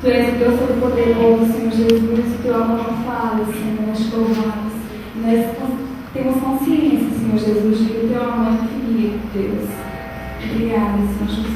Tu és o Deus Todo-Poderoso, Senhor Jesus, o teu amor não falha, Senhor, nós te louvamos. Nós temos consciência, Senhor Jesus, de que o teu amor é infinito, Deus. Obrigada, Senhor Jesus.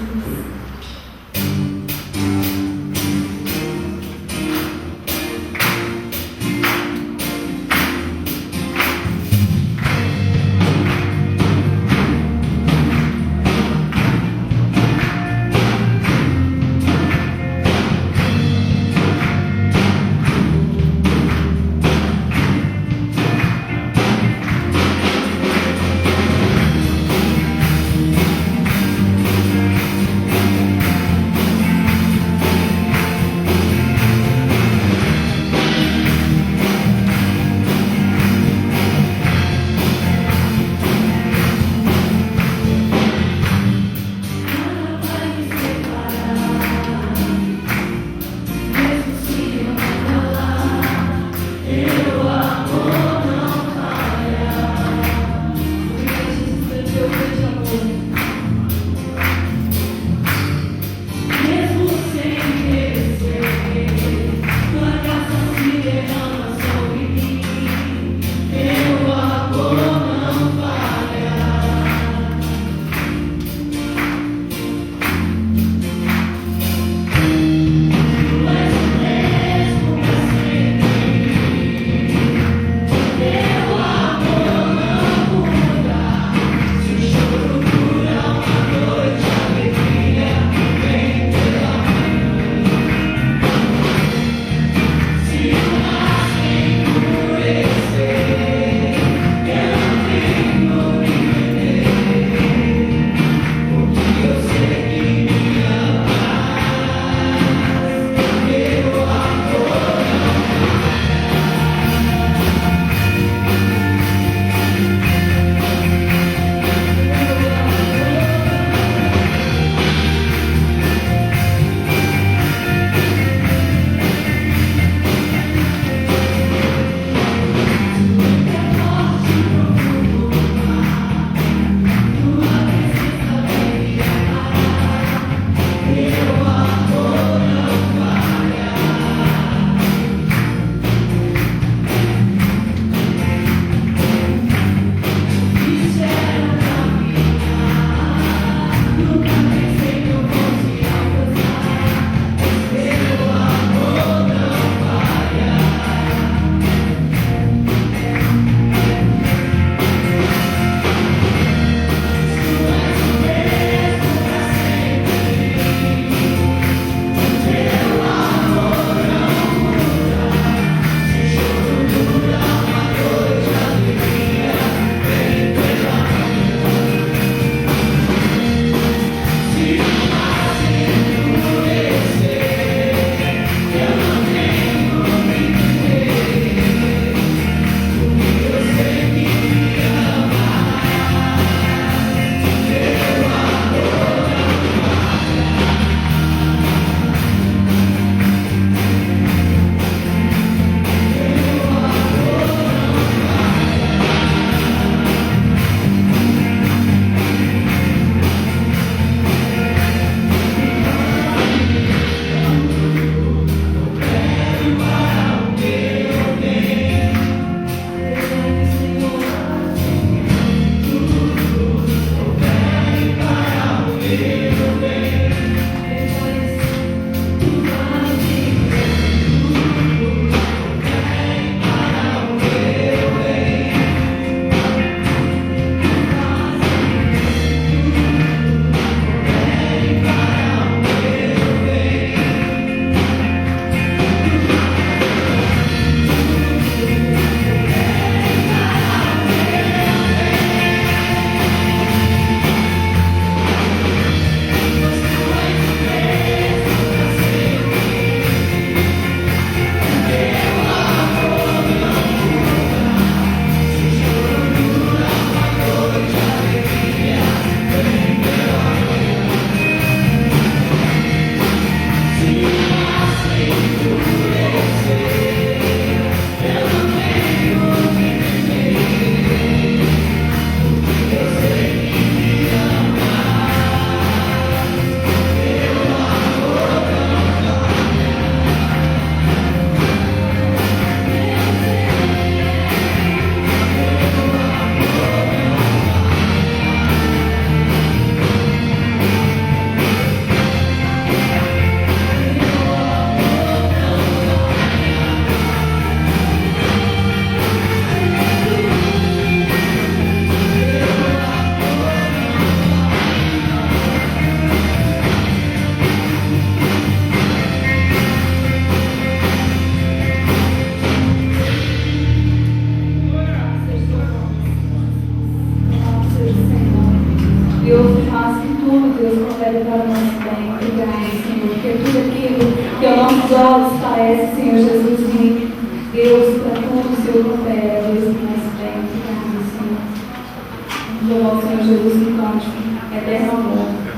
que aos nossos olhos parece, Senhor Jesus, que Deus, para tudo o Senhor coopera, Deus que mais bem. Obrigado, Senhor. Louvar o Senhor Jesus no cântico, eterno amor.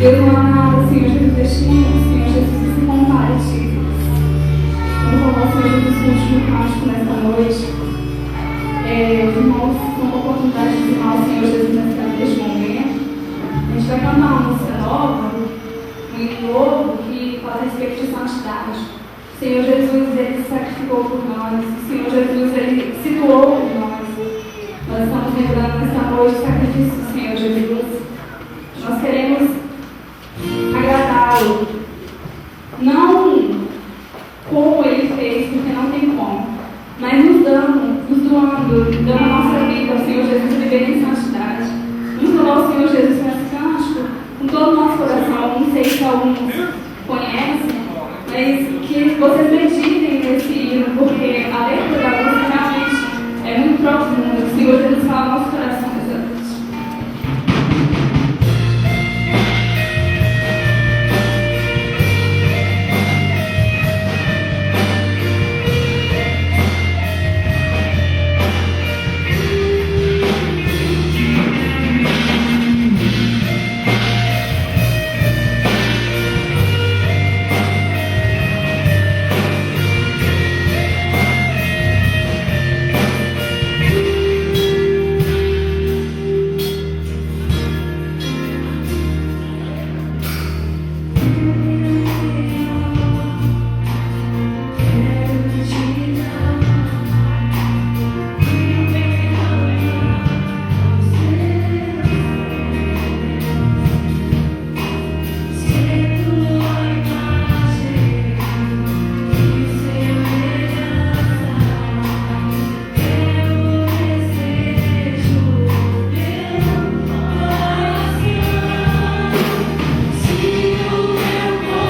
Deus não há nada, Senhor Jesus, deste mundo, Senhor Jesus, que se compare a Ti. Vamos falar, Senhor Jesus, com o último cântico nesta noite. Os irmãos, com a oportunidade de irmão, Senhor Jesus, neste momento. A gente vai cantar uma música nova, um hino novo, que fala a respeito de santidade. O Senhor Jesus, Ele se sacrificou por nós. O Senhor Jesus, Ele se doou por nós. Nós estamos lembrando nesta noite o sacrifício do Senhor Jesus. Nós queremos agradá-lo. Não como Ele fez, porque não tem como, mas nos doando a nossa vida ao Senhor Jesus, viver em santidade. Vamos louvar o Senhor Jesus nesse cântico, com todo o nosso coração. Não sei se alguns conhecem, mas que vocês meditem nesse hino, porque a letra da música realmente é muito profunda. O Senhor Jesus fala no nosso coração essa noite. Se o meu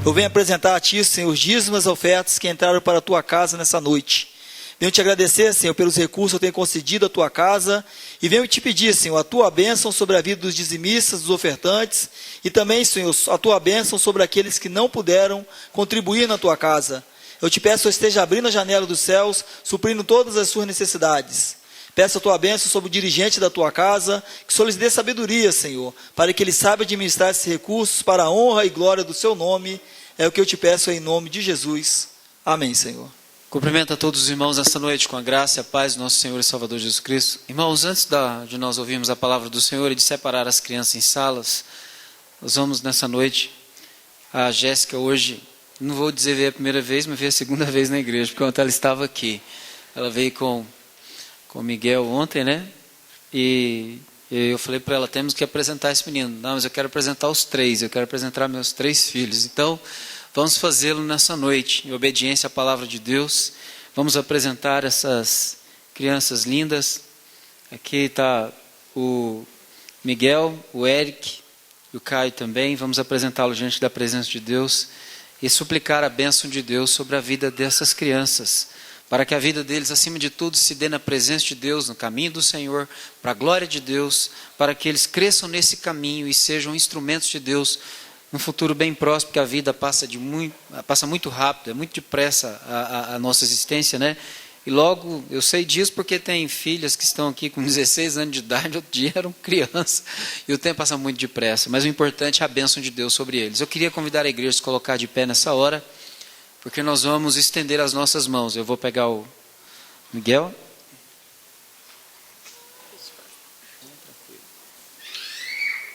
Eu venho apresentar a Ti, Senhor, os dízimos e as ofertas que entraram para a Tua casa nessa noite. Venho te agradecer, Senhor, pelos recursos que eu tenho concedido à Tua casa. E venho te pedir, Senhor, a Tua bênção sobre a vida dos dizimistas, dos ofertantes. E também, Senhor, a Tua bênção sobre aqueles que não puderam contribuir na Tua casa. Eu te peço que esteja abrindo a janela dos céus, suprindo todas as suas necessidades. Peço a Tua bênção sobre o dirigente da Tua casa, que só lhes dê sabedoria, Senhor, para que ele saiba administrar esses recursos para a honra e glória do Seu nome. É o que eu te peço em nome de Jesus. Amém, Senhor. Cumprimento a todos os irmãos esta noite com a graça e a paz do nosso Senhor e Salvador Jesus Cristo. Irmãos, antes de nós ouvirmos a palavra do Senhor e de separar as crianças em salas, nós vamos nessa noite, a Jéssica hoje, não vou dizer veio a primeira vez, mas veio a segunda vez na igreja, porque ontem ela estava aqui. Ela veio com o Miguel ontem, né? E eu falei para ela, temos que apresentar esse menino. Não, mas eu quero apresentar os três, eu quero apresentar meus 3 filhos. Então, vamos fazê-lo nessa noite, em obediência à palavra de Deus. Vamos apresentar essas crianças lindas. Aqui está o Miguel, o Eric e o Caio também. Vamos apresentá-los diante da presença de Deus e suplicar a bênção de Deus sobre a vida dessas crianças, para que a vida deles, acima de tudo, se dê na presença de Deus, no caminho do Senhor, para a glória de Deus, para que eles cresçam nesse caminho e sejam instrumentos de Deus num futuro bem próximo, porque a vida passa muito rápido, é muito depressa a nossa existência, né? E logo, eu sei disso porque tem filhas que estão aqui com 16 anos de idade, outro dia eram crianças, e o tempo passa muito depressa, mas o importante é a bênção de Deus sobre eles. Eu queria convidar a igreja a se colocar de pé nessa hora, porque nós vamos estender as nossas mãos. Eu vou pegar o Miguel.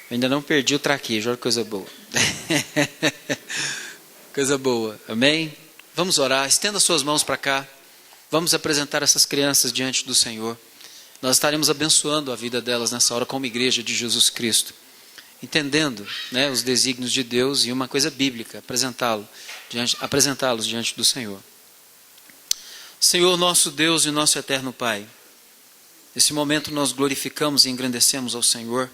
Eu ainda não perdi o traquejo, olha que coisa boa. Coisa boa, amém? Vamos orar, estenda suas mãos para cá. Vamos apresentar essas crianças diante do Senhor. Nós estaremos abençoando a vida delas nessa hora como igreja de Jesus Cristo, entendendo, né, os desígnios de Deus e uma coisa bíblica, apresentá-los diante do Senhor. Senhor, nosso Deus e nosso eterno Pai, nesse momento nós glorificamos e engrandecemos ao Senhor,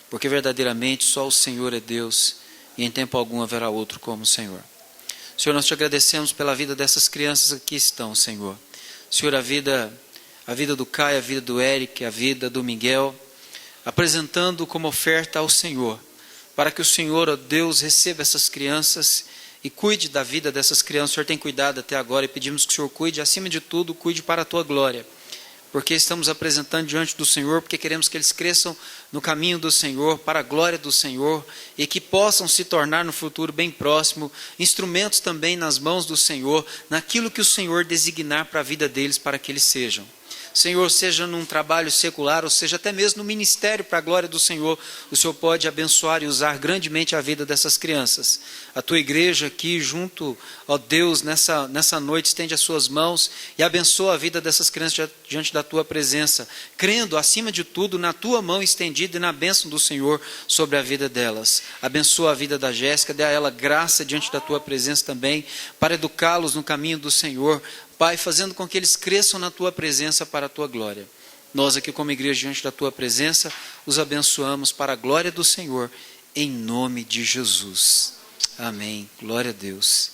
porque verdadeiramente só o Senhor é Deus e em tempo algum haverá outro como o Senhor. Senhor, nós te agradecemos pela vida dessas crianças que aqui estão, Senhor. Senhor, a vida do Caio, a vida do Eric, a vida do Miguel, apresentando como oferta ao Senhor, para que o Senhor, ó Deus, receba essas crianças e cuide da vida dessas crianças. O Senhor tem cuidado até agora e pedimos que o Senhor cuide, acima de tudo, cuide para a Tua glória, porque estamos apresentando diante do Senhor, porque queremos que eles cresçam no caminho do Senhor, para a glória do Senhor, e que possam se tornar no futuro bem próximo, instrumentos também nas mãos do Senhor, naquilo que o Senhor designar para a vida deles, para que eles sejam. Senhor, seja num trabalho secular, ou seja até mesmo no ministério para a glória do Senhor, o Senhor pode abençoar e usar grandemente a vida dessas crianças. A Tua igreja aqui junto, ó Deus, nessa noite, estende as Suas mãos e abençoa a vida dessas crianças diante da Tua presença, crendo acima de tudo na Tua mão estendida e na bênção do Senhor sobre a vida delas. Abençoa a vida da Jéssica, dê a ela graça diante da Tua presença também, para educá-los no caminho do Senhor, Pai, fazendo com que eles cresçam na Tua presença para a Tua glória. Nós aqui como igreja diante da Tua presença, os abençoamos para a glória do Senhor, em nome de Jesus. Amém. Glória a Deus.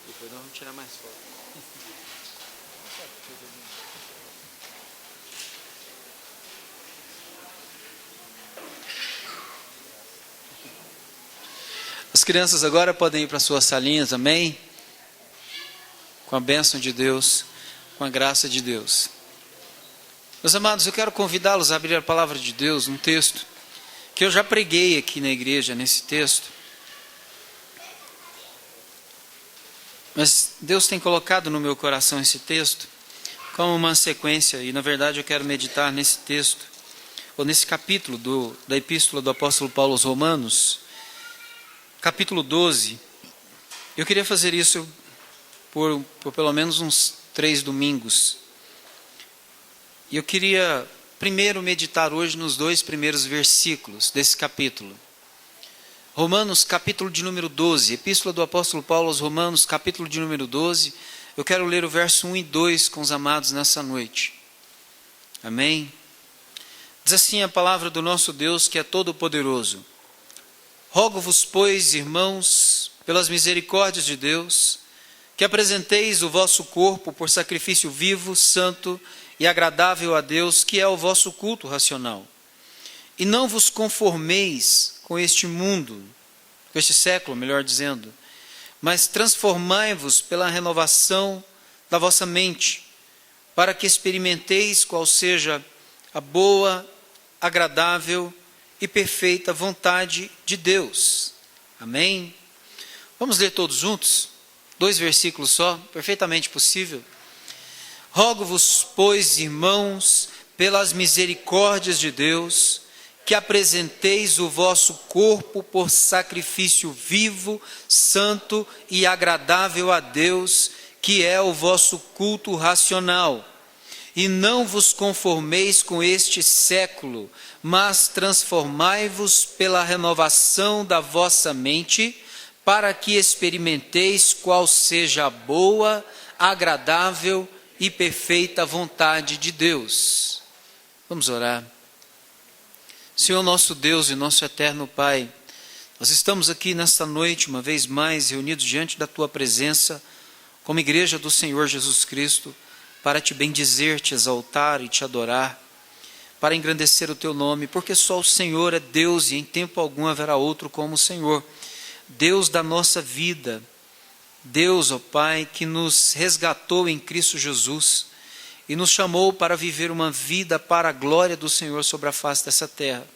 Depois nós vamos tirar mais foto. As crianças agora podem ir para suas salinhas, amém? Com a bênção de Deus, com a graça de Deus. Meus amados, eu quero convidá-los a abrir a palavra de Deus, um texto que eu já preguei aqui na igreja, nesse texto. Mas Deus tem colocado no meu coração esse texto como uma sequência, e na verdade eu quero meditar nesse texto, ou nesse capítulo da epístola do apóstolo Paulo aos Romanos, capítulo 12, eu queria fazer isso por pelo menos uns 3 domingos. E eu queria primeiro meditar hoje nos 2 primeiros versículos desse capítulo. Romanos, capítulo de número 12, epístola do apóstolo Paulo aos Romanos, capítulo de número 12. Eu quero ler o verso 1 e 2 com os amados nessa noite. Amém? Diz assim a palavra do nosso Deus, que é todo-poderoso. Rogo-vos, pois, irmãos, pelas misericórdias de Deus, que apresenteis o vosso corpo por sacrifício vivo, santo e agradável a Deus, que é o vosso culto racional. E não vos conformeis com este mundo, com este século, melhor dizendo, mas transformai-vos pela renovação da vossa mente, para que experimenteis qual seja a boa, agradável e perfeita vontade de Deus. Amém? Vamos ler todos juntos? 2 versículos só, perfeitamente possível. Rogo-vos, pois, irmãos, pelas misericórdias de Deus, que apresenteis o vosso corpo por sacrifício vivo, santo e agradável a Deus, que é o vosso culto racional. E não vos conformeis com este século, mas transformai-vos pela renovação da vossa mente, para que experimenteis qual seja a boa, agradável e perfeita vontade de Deus. Vamos orar. Senhor nosso Deus e nosso eterno Pai, nós estamos aqui nesta noite, uma vez mais, reunidos diante da Tua presença, como igreja do Senhor Jesus Cristo, para Te bendizer, Te exaltar e Te adorar, para engrandecer o Teu nome, porque só o Senhor é Deus e em tempo algum haverá outro como o Senhor. Deus da nossa vida, Deus, ó Pai, que nos resgatou em Cristo Jesus e nos chamou para viver uma vida para a glória do Senhor sobre a face dessa terra.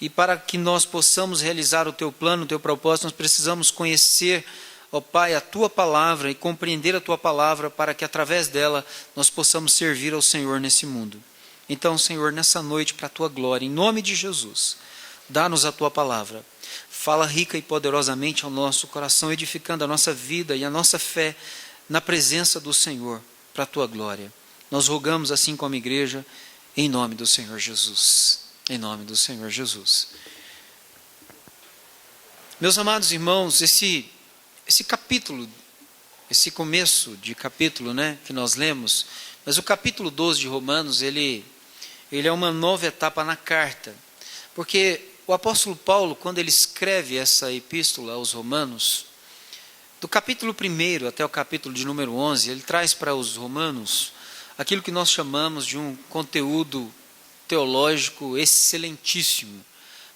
E para que nós possamos realizar o Teu plano, o Teu propósito, nós precisamos conhecer, ó Pai, a Tua palavra e compreender a Tua palavra para que através dela nós possamos servir ao Senhor nesse mundo. Então, Senhor, nessa noite, para a Tua glória, em nome de Jesus, dá-nos a Tua palavra. Fala rica e poderosamente ao nosso coração, edificando a nossa vida e a nossa fé na presença do Senhor, para a Tua glória. Nós rogamos assim como igreja, em nome do Senhor Jesus. Em nome do Senhor Jesus. Meus amados irmãos, esse capítulo, esse começo de capítulo, que nós lemos, mas o capítulo 12 de Romanos, ele é uma nova etapa na carta, porque o apóstolo Paulo, quando ele escreve essa epístola aos Romanos, do capítulo 1 até o capítulo de número 11, ele traz para os romanos aquilo que nós chamamos de um conteúdo teológico excelentíssimo,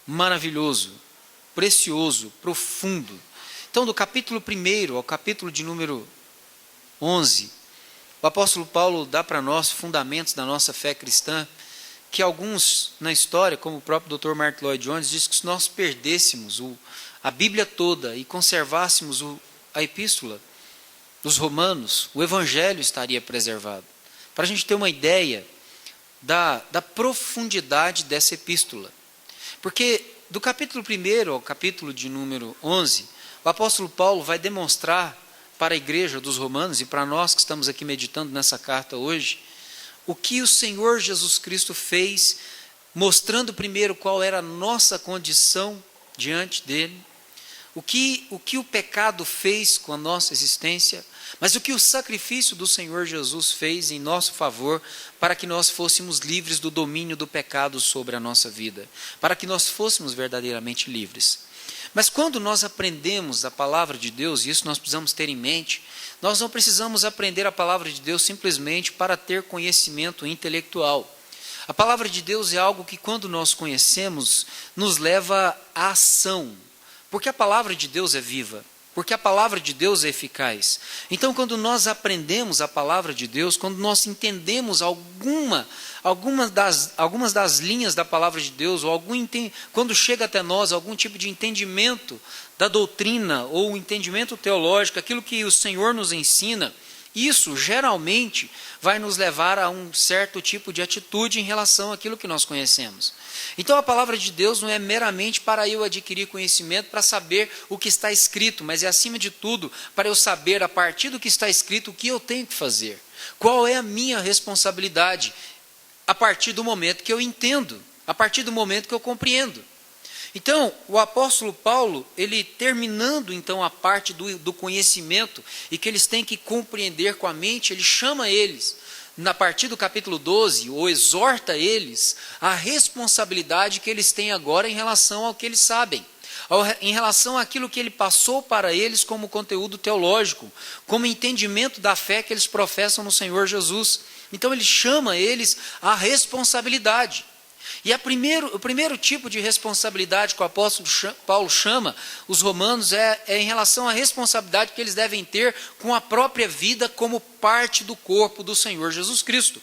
maravilhoso, precioso, profundo. Então, do capítulo 1 ao capítulo de número 11, o apóstolo Paulo dá para nós fundamentos da nossa fé cristã, que alguns na história, como o próprio Dr. Mark Lloyd Jones, diz que se nós perdêssemos a Bíblia toda e conservássemos a epístola dos Romanos, o Evangelho estaria preservado. Para a gente ter uma ideia da profundidade dessa epístola. Porque do capítulo 1 ao capítulo de número 11, o apóstolo Paulo vai demonstrar para a igreja dos Romanos e para nós que estamos aqui meditando nessa carta hoje, o que o Senhor Jesus Cristo fez, mostrando primeiro qual era a nossa condição diante dele, o que o pecado fez com a nossa existência, mas o que o sacrifício do Senhor Jesus fez em nosso favor, para que nós fôssemos livres do domínio do pecado sobre a nossa vida, para que nós fôssemos verdadeiramente livres. Mas quando nós aprendemos a palavra de Deus, e isso nós precisamos ter em mente, nós não precisamos aprender a palavra de Deus simplesmente para ter conhecimento intelectual. A palavra de Deus é algo que quando nós conhecemos, nos leva à ação. Porque a palavra de Deus é viva, porque a palavra de Deus é eficaz. Então, quando nós aprendemos a palavra de Deus, quando nós entendemos algumas das linhas da palavra de Deus, ou quando chega até nós algum tipo de entendimento da doutrina, ou entendimento teológico, aquilo que o Senhor nos ensina, isso geralmente vai nos levar a um certo tipo de atitude em relação àquilo que nós conhecemos. Então a palavra de Deus não é meramente para eu adquirir conhecimento, para saber o que está escrito, mas é acima de tudo para eu saber a partir do que está escrito o que eu tenho que fazer. Qual é a minha responsabilidade a partir do momento que eu entendo, a partir do momento que eu compreendo. Então, o apóstolo Paulo, ele terminando então a parte do conhecimento e que eles têm que compreender com a mente, ele chama eles na partir do capítulo 12, ou exorta eles a responsabilidade que eles têm agora em relação ao que eles sabem, em relação àquilo que ele passou para eles como conteúdo teológico, como entendimento da fé que eles professam no Senhor Jesus. Então ele chama eles à responsabilidade. E o primeiro tipo de responsabilidade que o apóstolo Paulo chama os romanos é em relação à responsabilidade que eles devem ter com a própria vida como parte do corpo do Senhor Jesus Cristo.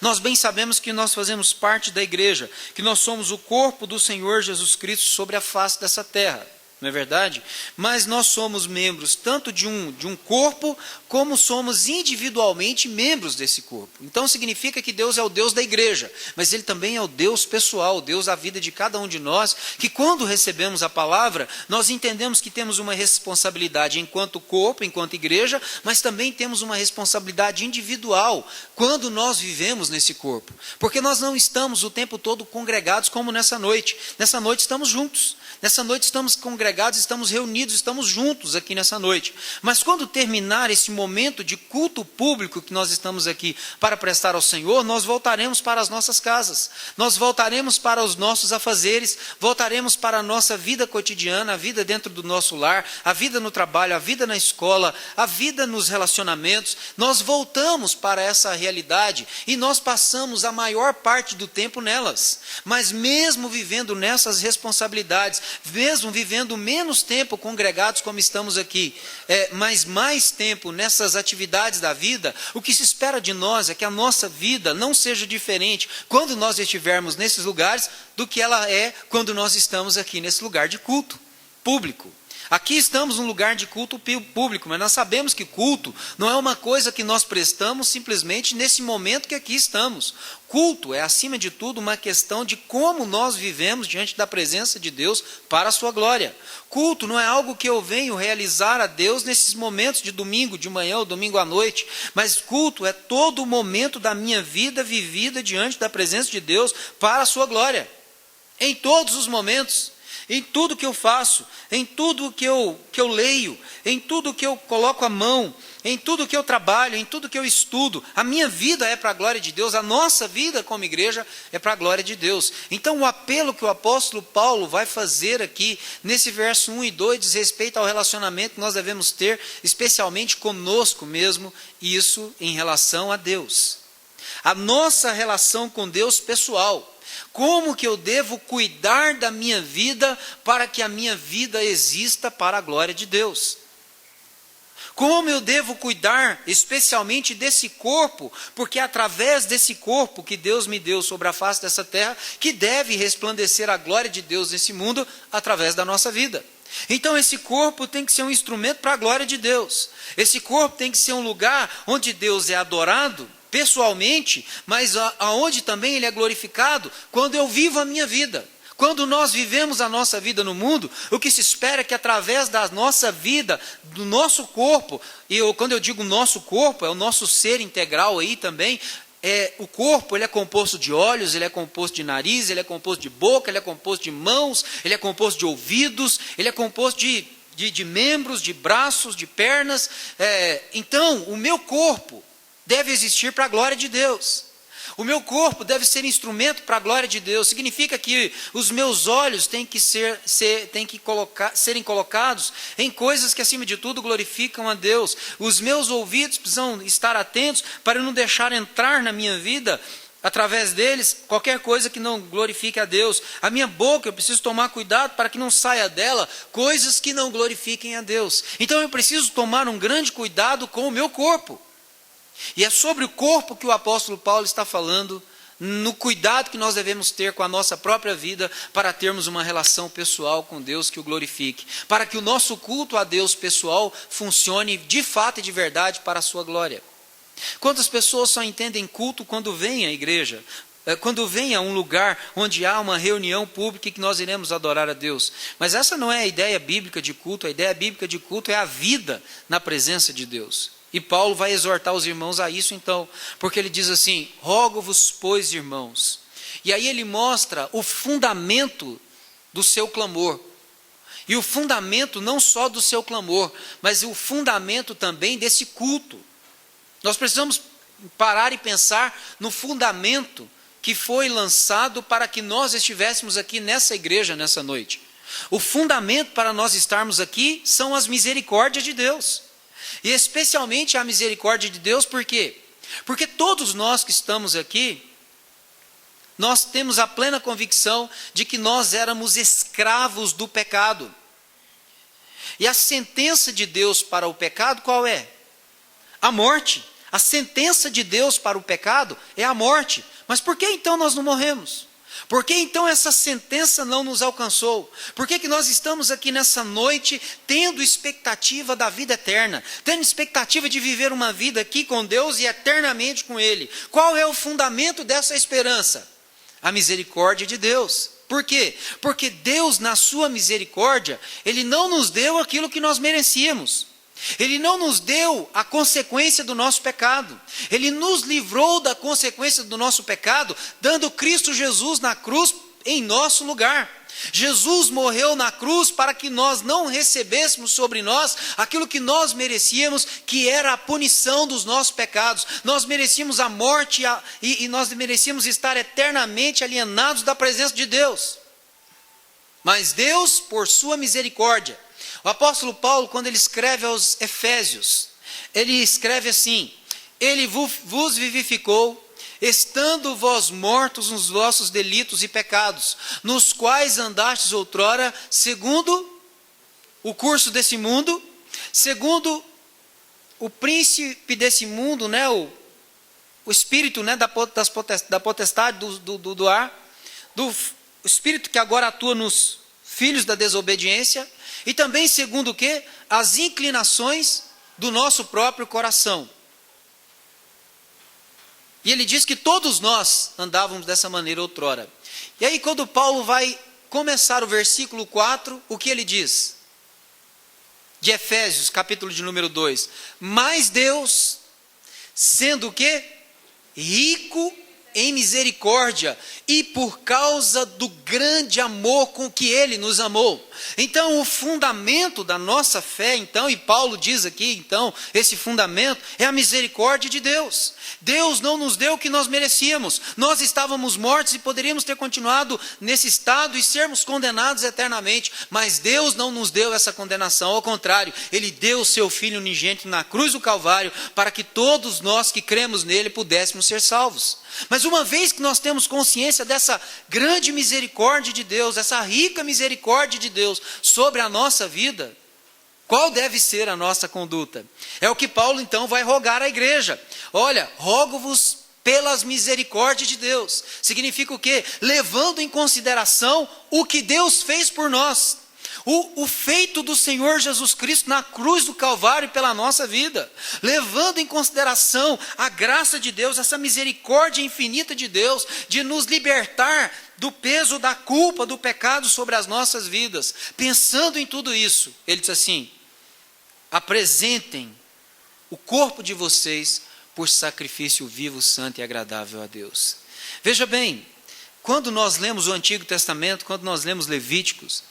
Nós bem sabemos que nós fazemos parte da igreja, que nós somos o corpo do Senhor Jesus Cristo sobre a face dessa terra. Não é verdade? Mas nós somos membros tanto de um corpo, como somos individualmente membros desse corpo. Então significa que Deus é o Deus da igreja, mas Ele também é o Deus pessoal, o Deus da vida de cada um de nós, que quando recebemos a palavra, nós entendemos que temos uma responsabilidade enquanto corpo, enquanto igreja, mas também temos uma responsabilidade individual quando nós vivemos nesse corpo. Porque nós não estamos o tempo todo congregados como nessa noite. Nessa noite estamos juntos. Nessa noite estamos congregados, estamos reunidos, estamos juntos aqui nessa noite. Mas quando terminar esse momento de culto público que nós estamos aqui para prestar ao Senhor, nós voltaremos para as nossas casas, nós voltaremos para os nossos afazeres, voltaremos para a nossa vida cotidiana, a vida dentro do nosso lar, a vida no trabalho, a vida na escola, a vida nos relacionamentos. Nós voltamos para essa realidade e nós passamos a maior parte do tempo nelas. Mas mesmo vivendo nessas responsabilidades, mesmo vivendo menos tempo congregados como estamos aqui, mas mais tempo nessas atividades da vida, o que se espera de nós é que a nossa vida não seja diferente quando nós estivermos nesses lugares do que ela é quando nós estamos aqui nesse lugar de culto público. Aqui estamos num lugar de culto público, mas nós sabemos que culto não é uma coisa que nós prestamos simplesmente nesse momento que aqui estamos. Culto é, acima de tudo, uma questão de como nós vivemos diante da presença de Deus para a sua glória. Culto não é algo que eu venho realizar a Deus nesses momentos de domingo de manhã ou domingo à noite, mas culto é todo o momento da minha vida vivida diante da presença de Deus para a sua glória. Em todos os momentos. Em tudo que eu faço, em tudo que eu leio, em tudo que eu coloco a mão, em tudo que eu trabalho, em tudo que eu estudo, a minha vida é para a glória de Deus, a nossa vida como igreja é para a glória de Deus. Então o apelo que o apóstolo Paulo vai fazer aqui, nesse verso 1 e 2, diz respeito ao relacionamento que nós devemos ter, especialmente conosco mesmo, e isso em relação a Deus. A nossa relação com Deus pessoal. Como que eu devo cuidar da minha vida para que a minha vida exista para a glória de Deus? Como eu devo cuidar especialmente desse corpo, porque é através desse corpo que Deus me deu sobre a face dessa terra, que deve resplandecer a glória de Deus nesse mundo através da nossa vida. Então esse corpo tem que ser um instrumento para a glória de Deus. Esse corpo tem que ser um lugar onde Deus é adorado, pessoalmente, mas aonde também Ele é glorificado quando eu vivo a minha vida. Quando nós vivemos a nossa vida no mundo, o que se espera é que através da nossa vida, do nosso corpo, quando eu digo nosso corpo, é o nosso ser integral aí também, o corpo ele é composto de olhos, ele é composto de nariz, ele é composto de boca, ele é composto de mãos, ele é composto de ouvidos, ele é composto de membros, de braços, de pernas. Então, o meu corpo deve existir para a glória de Deus. O meu corpo deve ser instrumento para a glória de Deus. Significa que os meus olhos têm que serem colocados em coisas que, acima de tudo, glorificam a Deus. Os meus ouvidos precisam estar atentos para não deixar entrar na minha vida, através deles, qualquer coisa que não glorifique a Deus. A minha boca, eu preciso tomar cuidado para que não saia dela coisas que não glorifiquem a Deus. Então eu preciso tomar um grande cuidado com o meu corpo. E é sobre o corpo que o apóstolo Paulo está falando, no cuidado que nós devemos ter com a nossa própria vida, para termos uma relação pessoal com Deus que o glorifique, para que o nosso culto a Deus pessoal funcione de fato e de verdade para a sua glória. Quantas pessoas só entendem culto quando vêm à igreja, quando vem a um lugar onde há uma reunião pública e que nós iremos adorar a Deus? Mas essa não é a ideia bíblica de culto. A ideia bíblica de culto é a vida na presença de Deus. E Paulo vai exortar os irmãos a isso então, porque ele diz assim: rogo-vos, pois, irmãos. E aí ele mostra o fundamento do seu clamor. E o fundamento não só do seu clamor, mas o fundamento também desse culto. Nós precisamos parar e pensar no fundamento que foi lançado para que nós estivéssemos aqui nessa igreja nessa noite. O fundamento para nós estarmos aqui são as misericórdias de Deus. E especialmente a misericórdia de Deus, por quê? Porque todos nós que estamos aqui, nós temos a plena convicção de que nós éramos escravos do pecado. E a sentença de Deus para o pecado qual é? A morte. A sentença de Deus para o pecado é a morte. Mas por que então nós não morremos? Por que então essa sentença não nos alcançou? Por que nós estamos aqui nessa noite tendo expectativa da vida eterna? Tendo expectativa de viver uma vida aqui com Deus e eternamente com Ele. Qual é o fundamento dessa esperança? A misericórdia de Deus. Por quê? Porque Deus, na sua misericórdia, Ele não nos deu aquilo que nós merecíamos. Ele não nos deu a consequência do nosso pecado. Ele nos livrou da consequência do nosso pecado, dando Cristo Jesus na cruz em nosso lugar. Jesus morreu na cruz para que nós não recebêssemos sobre nós aquilo que nós merecíamos, que era a punição dos nossos pecados. Nós merecíamos a morte e nós merecíamos estar eternamente alienados da presença de Deus. Mas Deus, por sua misericórdia, o apóstolo Paulo, quando ele escreve aos Efésios, ele escreve assim: Ele vos vivificou, estando vós mortos nos vossos delitos e pecados, nos quais andastes outrora, segundo o curso desse mundo, segundo o príncipe desse mundo, né, o espírito, né, da potestade do ar, do espírito que agora atua nos filhos da desobediência, e também segundo o quê? As inclinações do nosso próprio coração. E ele diz que todos nós andávamos dessa maneira outrora. E aí quando Paulo vai começar o versículo 4, o que ele diz? De Efésios, capítulo de número 2. Mas Deus, sendo o quê? Rico em misericórdia, e por causa do grande amor com que Ele nos amou. Então o fundamento da nossa fé, então, e Paulo diz aqui, então, esse fundamento é a misericórdia de Deus. Deus não nos deu o que nós merecíamos. Nós estávamos mortos e poderíamos ter continuado nesse estado e sermos condenados eternamente, mas Deus não nos deu essa condenação, ao contrário, Ele deu o seu Filho unigênito na cruz do Calvário, para que todos nós que cremos nele pudéssemos ser salvos. Mas uma vez que nós temos consciência dessa grande misericórdia de Deus, essa rica misericórdia de Deus sobre a nossa vida, qual deve ser a nossa conduta? É o que Paulo então vai rogar à igreja. Olha, rogo-vos pelas misericórdias de Deus. Significa o quê? Levando em consideração o que Deus fez por nós. O feito do Senhor Jesus Cristo na cruz do Calvário pela nossa vida, levando em consideração a graça de Deus, essa misericórdia infinita de Deus, de nos libertar do peso da culpa, do pecado sobre as nossas vidas. Pensando em tudo isso, ele diz assim: apresentem o corpo de vocês por sacrifício vivo, santo e agradável a Deus. Veja bem, quando nós lemos o Antigo Testamento, quando nós lemos Levíticos,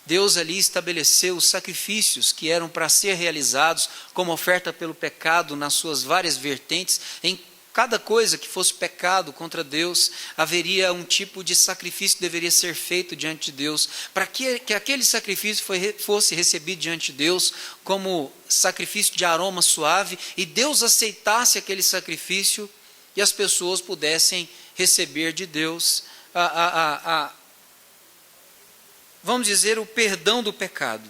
Deus ali estabeleceu os sacrifícios que eram para ser realizados como oferta pelo pecado nas suas várias vertentes. Em cada coisa que fosse pecado contra Deus, haveria um tipo de sacrifício que deveria ser feito diante de Deus, para que aquele sacrifício fosse recebido diante de Deus como sacrifício de aroma suave, e Deus aceitasse aquele sacrifício e as pessoas pudessem receber de Deus vamos dizer, o perdão do pecado.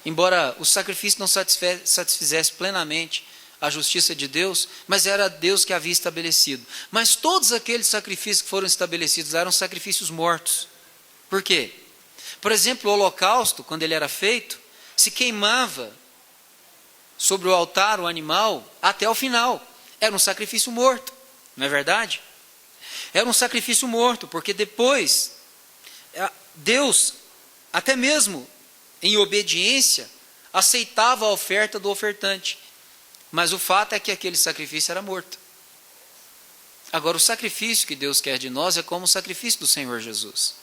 Embora o sacrifício não satisfizesse plenamente a justiça de Deus, mas era Deus que havia estabelecido. Mas todos aqueles sacrifícios que foram estabelecidos eram sacrifícios mortos. Por quê? Por exemplo, o holocausto, quando ele era feito, se queimava sobre o altar o animal até o final. Era um sacrifício morto, não é verdade? Era um sacrifício morto, porque depois Deus, até mesmo em obediência, aceitava a oferta do ofertante. Mas o fato é que aquele sacrifício era morto. Agora, o sacrifício que Deus quer de nós é como o sacrifício do Senhor Jesus.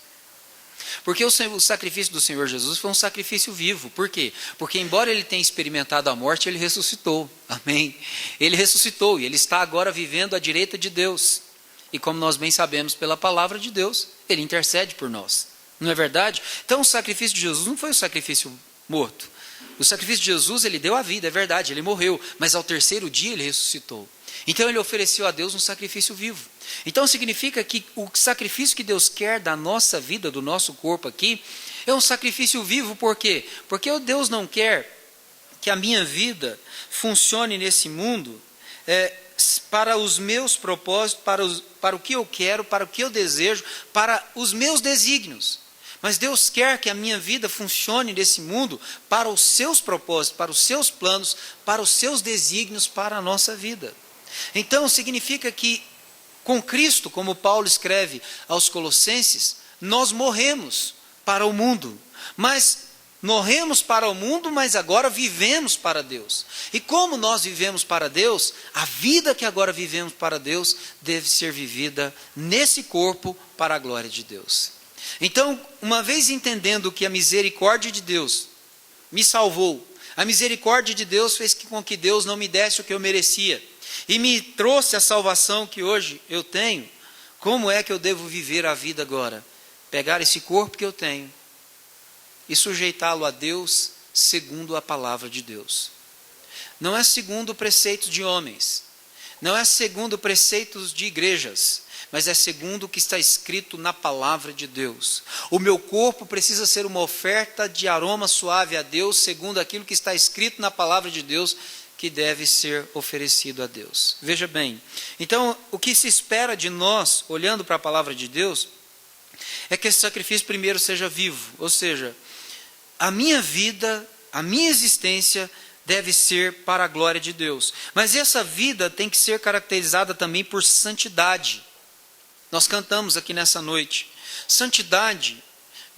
Porque o sacrifício do Senhor Jesus foi um sacrifício vivo. Por quê? Porque embora ele tenha experimentado a morte, ele ressuscitou. Amém? Ele ressuscitou e ele está agora vivendo à direita de Deus. E como nós bem sabemos pela palavra de Deus, ele intercede por nós. Não é verdade? Então o sacrifício de Jesus não foi um sacrifício morto. O sacrifício de Jesus, ele deu a vida, é verdade, ele morreu. Mas ao terceiro dia ele ressuscitou. Então ele ofereceu a Deus um sacrifício vivo. Então significa que o sacrifício que Deus quer da nossa vida, do nosso corpo aqui, é um sacrifício vivo. Por quê? Porque Deus não quer que a minha vida funcione nesse mundo para os meus propósitos, para o que eu quero, para o que eu desejo, para os meus desígnios. Mas Deus quer que a minha vida funcione nesse mundo para os seus propósitos, para os seus planos, para os seus desígnios para a nossa vida. Então significa que com Cristo, como Paulo escreve aos Colossenses, nós morremos para o mundo, mas agora vivemos para Deus. E como nós vivemos para Deus, a vida que agora vivemos para Deus deve ser vivida nesse corpo para a glória de Deus. Então, uma vez entendendo que a misericórdia de Deus me salvou, a misericórdia de Deus fez com que Deus não me desse o que eu merecia, e me trouxe a salvação que hoje eu tenho, como é que eu devo viver a vida agora? Pegar esse corpo que eu tenho e sujeitá-lo a Deus segundo a palavra de Deus. Não é segundo preceitos de homens, não é segundo preceitos de igrejas, mas é segundo o que está escrito na palavra de Deus. O meu corpo precisa ser uma oferta de aroma suave a Deus, segundo aquilo que está escrito na palavra de Deus, que deve ser oferecido a Deus. Veja bem, então o que se espera de nós, olhando para a palavra de Deus, é que esse sacrifício primeiro seja vivo, ou seja, a minha vida, a minha existência deve ser para a glória de Deus. Mas essa vida tem que ser caracterizada também por santidade. Nós cantamos aqui nessa noite. Santidade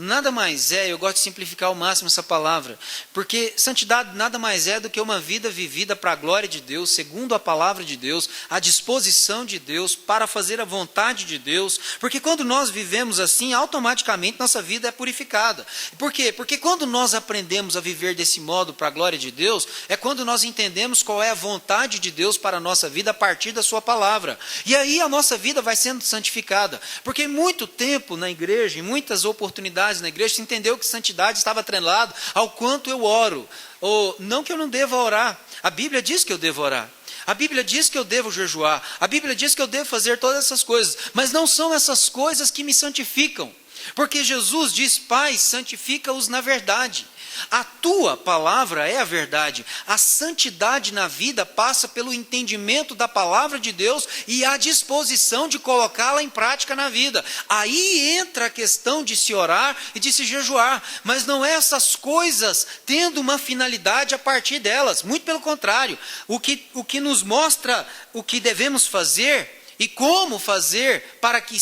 nada mais é, eu gosto de simplificar ao máximo essa palavra, porque santidade nada mais é do que uma vida vivida para a glória de Deus, segundo a palavra de Deus, à disposição de Deus, para fazer a vontade de Deus, porque quando nós vivemos assim, automaticamente nossa vida é purificada. Por quê? Porque quando nós aprendemos a viver desse modo para a glória de Deus, é quando nós entendemos qual é a vontade de Deus para a nossa vida a partir da sua palavra, e aí a nossa vida vai sendo santificada, porque muito tempo na igreja, em muitas oportunidades na igreja, se entendeu que santidade estava atrelado ao quanto eu oro, ou não que eu não deva orar, a Bíblia diz que eu devo orar, a Bíblia diz que eu devo jejuar, a Bíblia diz que eu devo fazer todas essas coisas, mas não são essas coisas que me santificam, porque Jesus diz: Pai, santifica-os na verdade. A tua palavra é a verdade. A santidade na vida passa pelo entendimento da palavra de Deus e a disposição de colocá-la em prática na vida. Aí entra a questão de se orar e de se jejuar, mas não é essas coisas tendo uma finalidade a partir delas, muito pelo contrário. O que nos mostra o que devemos fazer e como fazer para que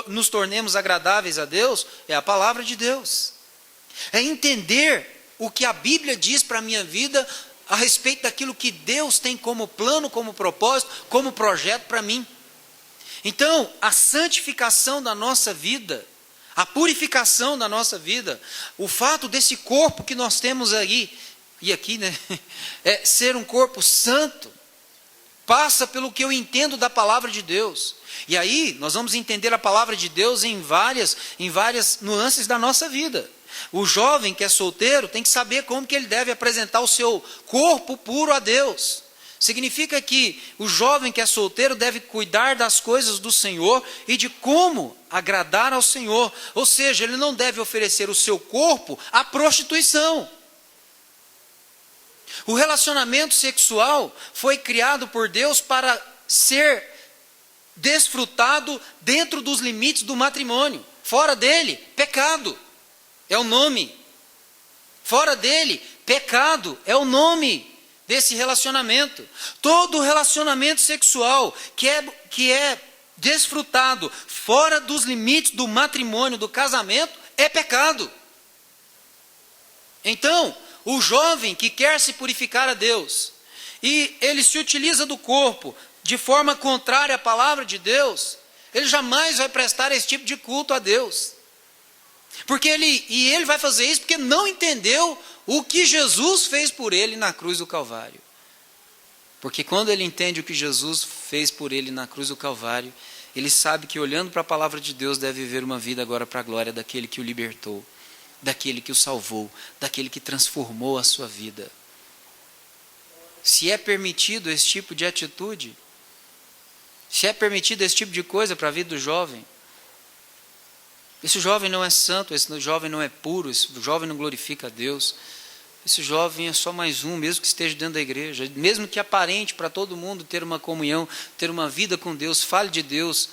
nos tornemos agradáveis a Deus é a palavra de Deus. É entender o que a Bíblia diz para a minha vida a respeito daquilo que Deus tem como plano, como propósito, como projeto para mim. Então, a santificação da nossa vida, a purificação da nossa vida, o fato desse corpo que nós temos aí, e aqui, né, é ser um corpo santo, passa pelo que eu entendo da palavra de Deus. E aí, nós vamos entender a palavra de Deus em várias nuances da nossa vida. O jovem que é solteiro tem que saber como que ele deve apresentar o seu corpo puro a Deus. Significa que o jovem que é solteiro deve cuidar das coisas do Senhor e de como agradar ao Senhor. Ou seja, ele não deve oferecer o seu corpo à prostituição. O relacionamento sexual foi criado por Deus para ser desfrutado dentro dos limites do matrimônio. Fora dele, pecado é o nome. Fora dele, pecado é o nome desse relacionamento. Todo relacionamento sexual que é desfrutado fora dos limites do matrimônio, do casamento, é pecado. Então, o jovem que quer se purificar a Deus e ele se utiliza do corpo de forma contrária à palavra de Deus, ele jamais vai prestar esse tipo de culto a Deus. Porque ele vai fazer isso porque não entendeu o que Jesus fez por ele na cruz do Calvário. Porque quando ele entende o que Jesus fez por ele na cruz do Calvário, ele sabe que olhando para a palavra de Deus deve viver uma vida agora para a glória daquele que o libertou, daquele que o salvou, daquele que transformou a sua vida. Se é permitido esse tipo de atitude, se é permitido esse tipo de coisa para a vida do jovem, esse jovem não é santo, esse jovem não é puro, esse jovem não glorifica a Deus, esse jovem é só mais um, mesmo que esteja dentro da igreja, mesmo que aparente para todo mundo ter uma comunhão, ter uma vida com Deus, fale de Deus,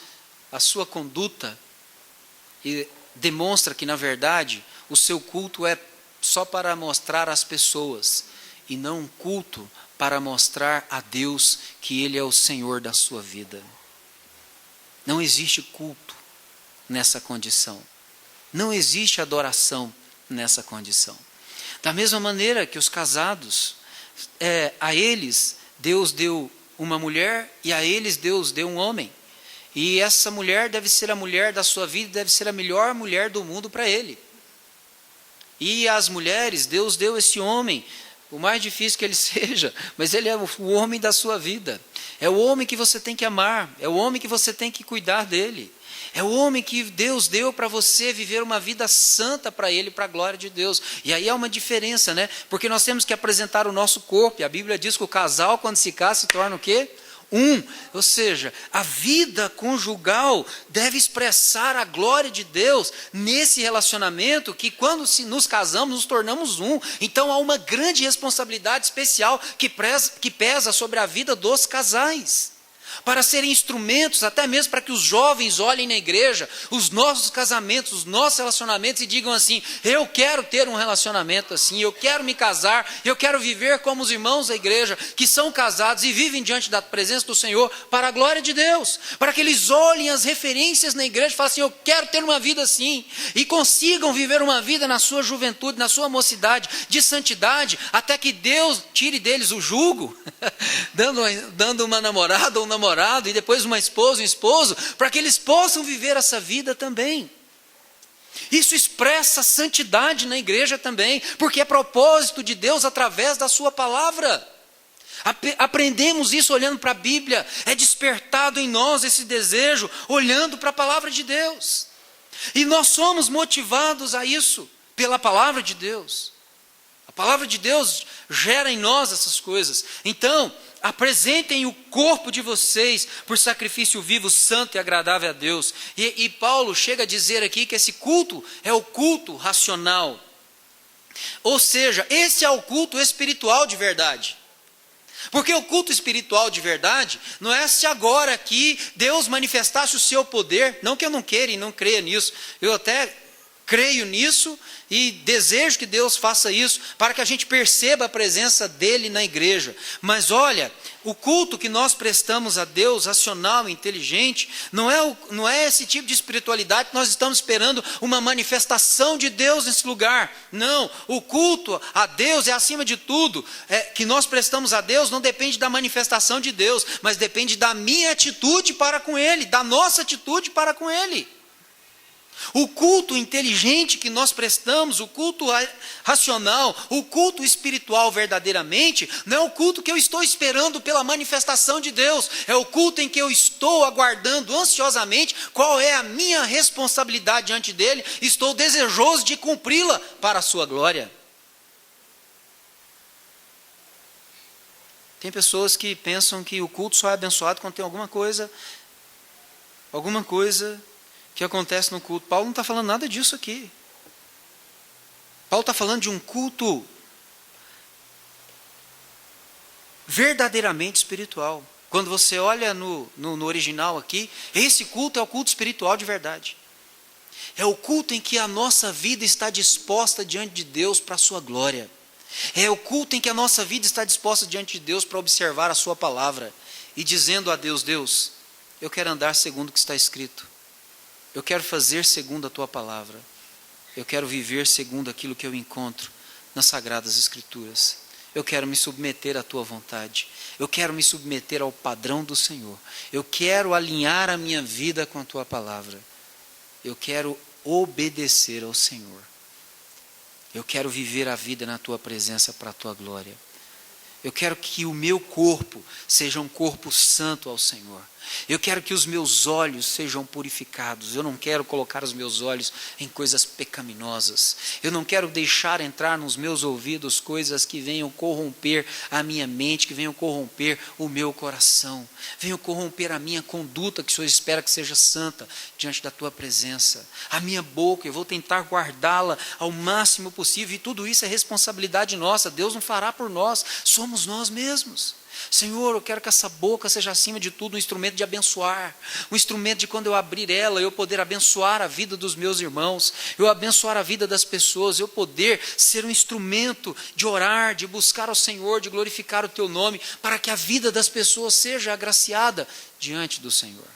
a sua conduta e demonstra que na verdade o seu culto é só para mostrar às pessoas e não um culto para mostrar a Deus que Ele é o Senhor da sua vida. Não existe culto nessa condição. Não existe adoração nessa condição. Da mesma maneira que os casados, a eles Deus deu uma mulher e a eles Deus deu um homem. E essa mulher deve ser a mulher da sua vida, deve ser a melhor mulher do mundo para ele. E as mulheres, Deus deu esse homem, o mais difícil que ele seja, mas ele é o homem da sua vida. É o homem que você tem que amar, é o homem que você tem que cuidar dele. É o homem que Deus deu para você viver uma vida santa para Ele, para a glória de Deus. E aí há uma diferença, né? Porque nós temos que apresentar o nosso corpo. E a Bíblia diz que o casal, quando se casa, se torna o quê? Um. Ou seja, a vida conjugal deve expressar a glória de Deus nesse relacionamento que quando nos casamos, nos tornamos um. Então há uma grande responsabilidade especial que pesa sobre a vida dos casais. Para serem instrumentos, até mesmo para que os jovens olhem na igreja, os nossos casamentos, os nossos relacionamentos e digam assim, eu quero ter um relacionamento assim, eu quero me casar, eu quero viver como os irmãos da igreja, que são casados e vivem diante da presença do Senhor, para a glória de Deus, para que eles olhem as referências na igreja e falem assim, eu quero ter uma vida assim, e consigam viver uma vida na sua juventude, na sua mocidade, de santidade, até que Deus tire deles o jugo, dando uma namorada ou um namorado, e depois uma esposa, um esposo, para que eles possam viver essa vida também. Isso expressa santidade na igreja também, porque é propósito de Deus através da sua palavra. Aprendemos isso olhando para a Bíblia, é despertado em nós esse desejo, olhando para a palavra de Deus. E nós somos motivados a isso, pela palavra de Deus. A palavra de Deus gera em nós essas coisas. Então, apresentem o corpo de vocês por sacrifício vivo, santo e agradável a Deus. E Paulo chega a dizer aqui que esse culto é o culto racional. Ou seja, esse é o culto espiritual de verdade. Porque o culto espiritual de verdade não é se agora aqui Deus manifestasse o seu poder, não que eu não queira e não creia nisso, eu até creio nisso e desejo que Deus faça isso para que a gente perceba a presença dele na igreja. Mas olha, o culto que nós prestamos a Deus, racional, inteligente, não é esse tipo de espiritualidade que nós estamos esperando uma manifestação de Deus nesse lugar. Não, o culto a Deus é acima de tudo. Que nós prestamos a Deus não depende da manifestação de Deus, mas depende da minha atitude para com Ele, da nossa atitude para com Ele. O culto inteligente que nós prestamos, o culto racional, o culto espiritual verdadeiramente, não é o culto que eu estou esperando pela manifestação de Deus, é o culto em que eu estou aguardando ansiosamente qual é a minha responsabilidade diante dele, estou desejoso de cumpri-la para a sua glória. Tem pessoas que pensam que o culto só é abençoado quando tem alguma coisa que acontece no culto. Paulo não está falando nada disso aqui. Paulo está falando de um culto verdadeiramente espiritual. Quando você olha no original aqui, esse culto é o culto espiritual de verdade. É o culto em que a nossa vida está disposta diante de Deus para a sua glória. É o culto em que a nossa vida está disposta diante de Deus para observar a sua palavra e dizendo a Deus, Deus, eu quero andar segundo o que está escrito. Eu quero fazer segundo a tua palavra. Eu quero viver segundo aquilo que eu encontro nas Sagradas Escrituras. Eu quero me submeter à tua vontade. Eu quero me submeter ao padrão do Senhor. Eu quero alinhar a minha vida com a tua palavra. Eu quero obedecer ao Senhor. Eu quero viver a vida na tua presença para a tua glória. Eu quero que o meu corpo seja um corpo santo ao Senhor. Eu quero que os meus olhos sejam purificados. Eu não quero colocar os meus olhos em coisas pecaminosas. Eu não quero deixar entrar nos meus ouvidos coisas que venham corromper a minha mente, que venham corromper o meu coração, venham corromper a minha conduta, que o Senhor espera que seja santa diante da tua presença. A minha boca, eu vou tentar guardá-la ao máximo possível, e tudo isso é responsabilidade nossa. Deus não fará por nós, somos nós mesmos. Senhor, eu quero que essa boca seja, acima de tudo, um instrumento de abençoar, um instrumento de, quando eu abrir ela, eu poder abençoar a vida dos meus irmãos, eu abençoar a vida das pessoas, eu poder ser um instrumento de orar, de buscar ao Senhor, de glorificar o teu nome, para que a vida das pessoas seja agraciada diante do Senhor.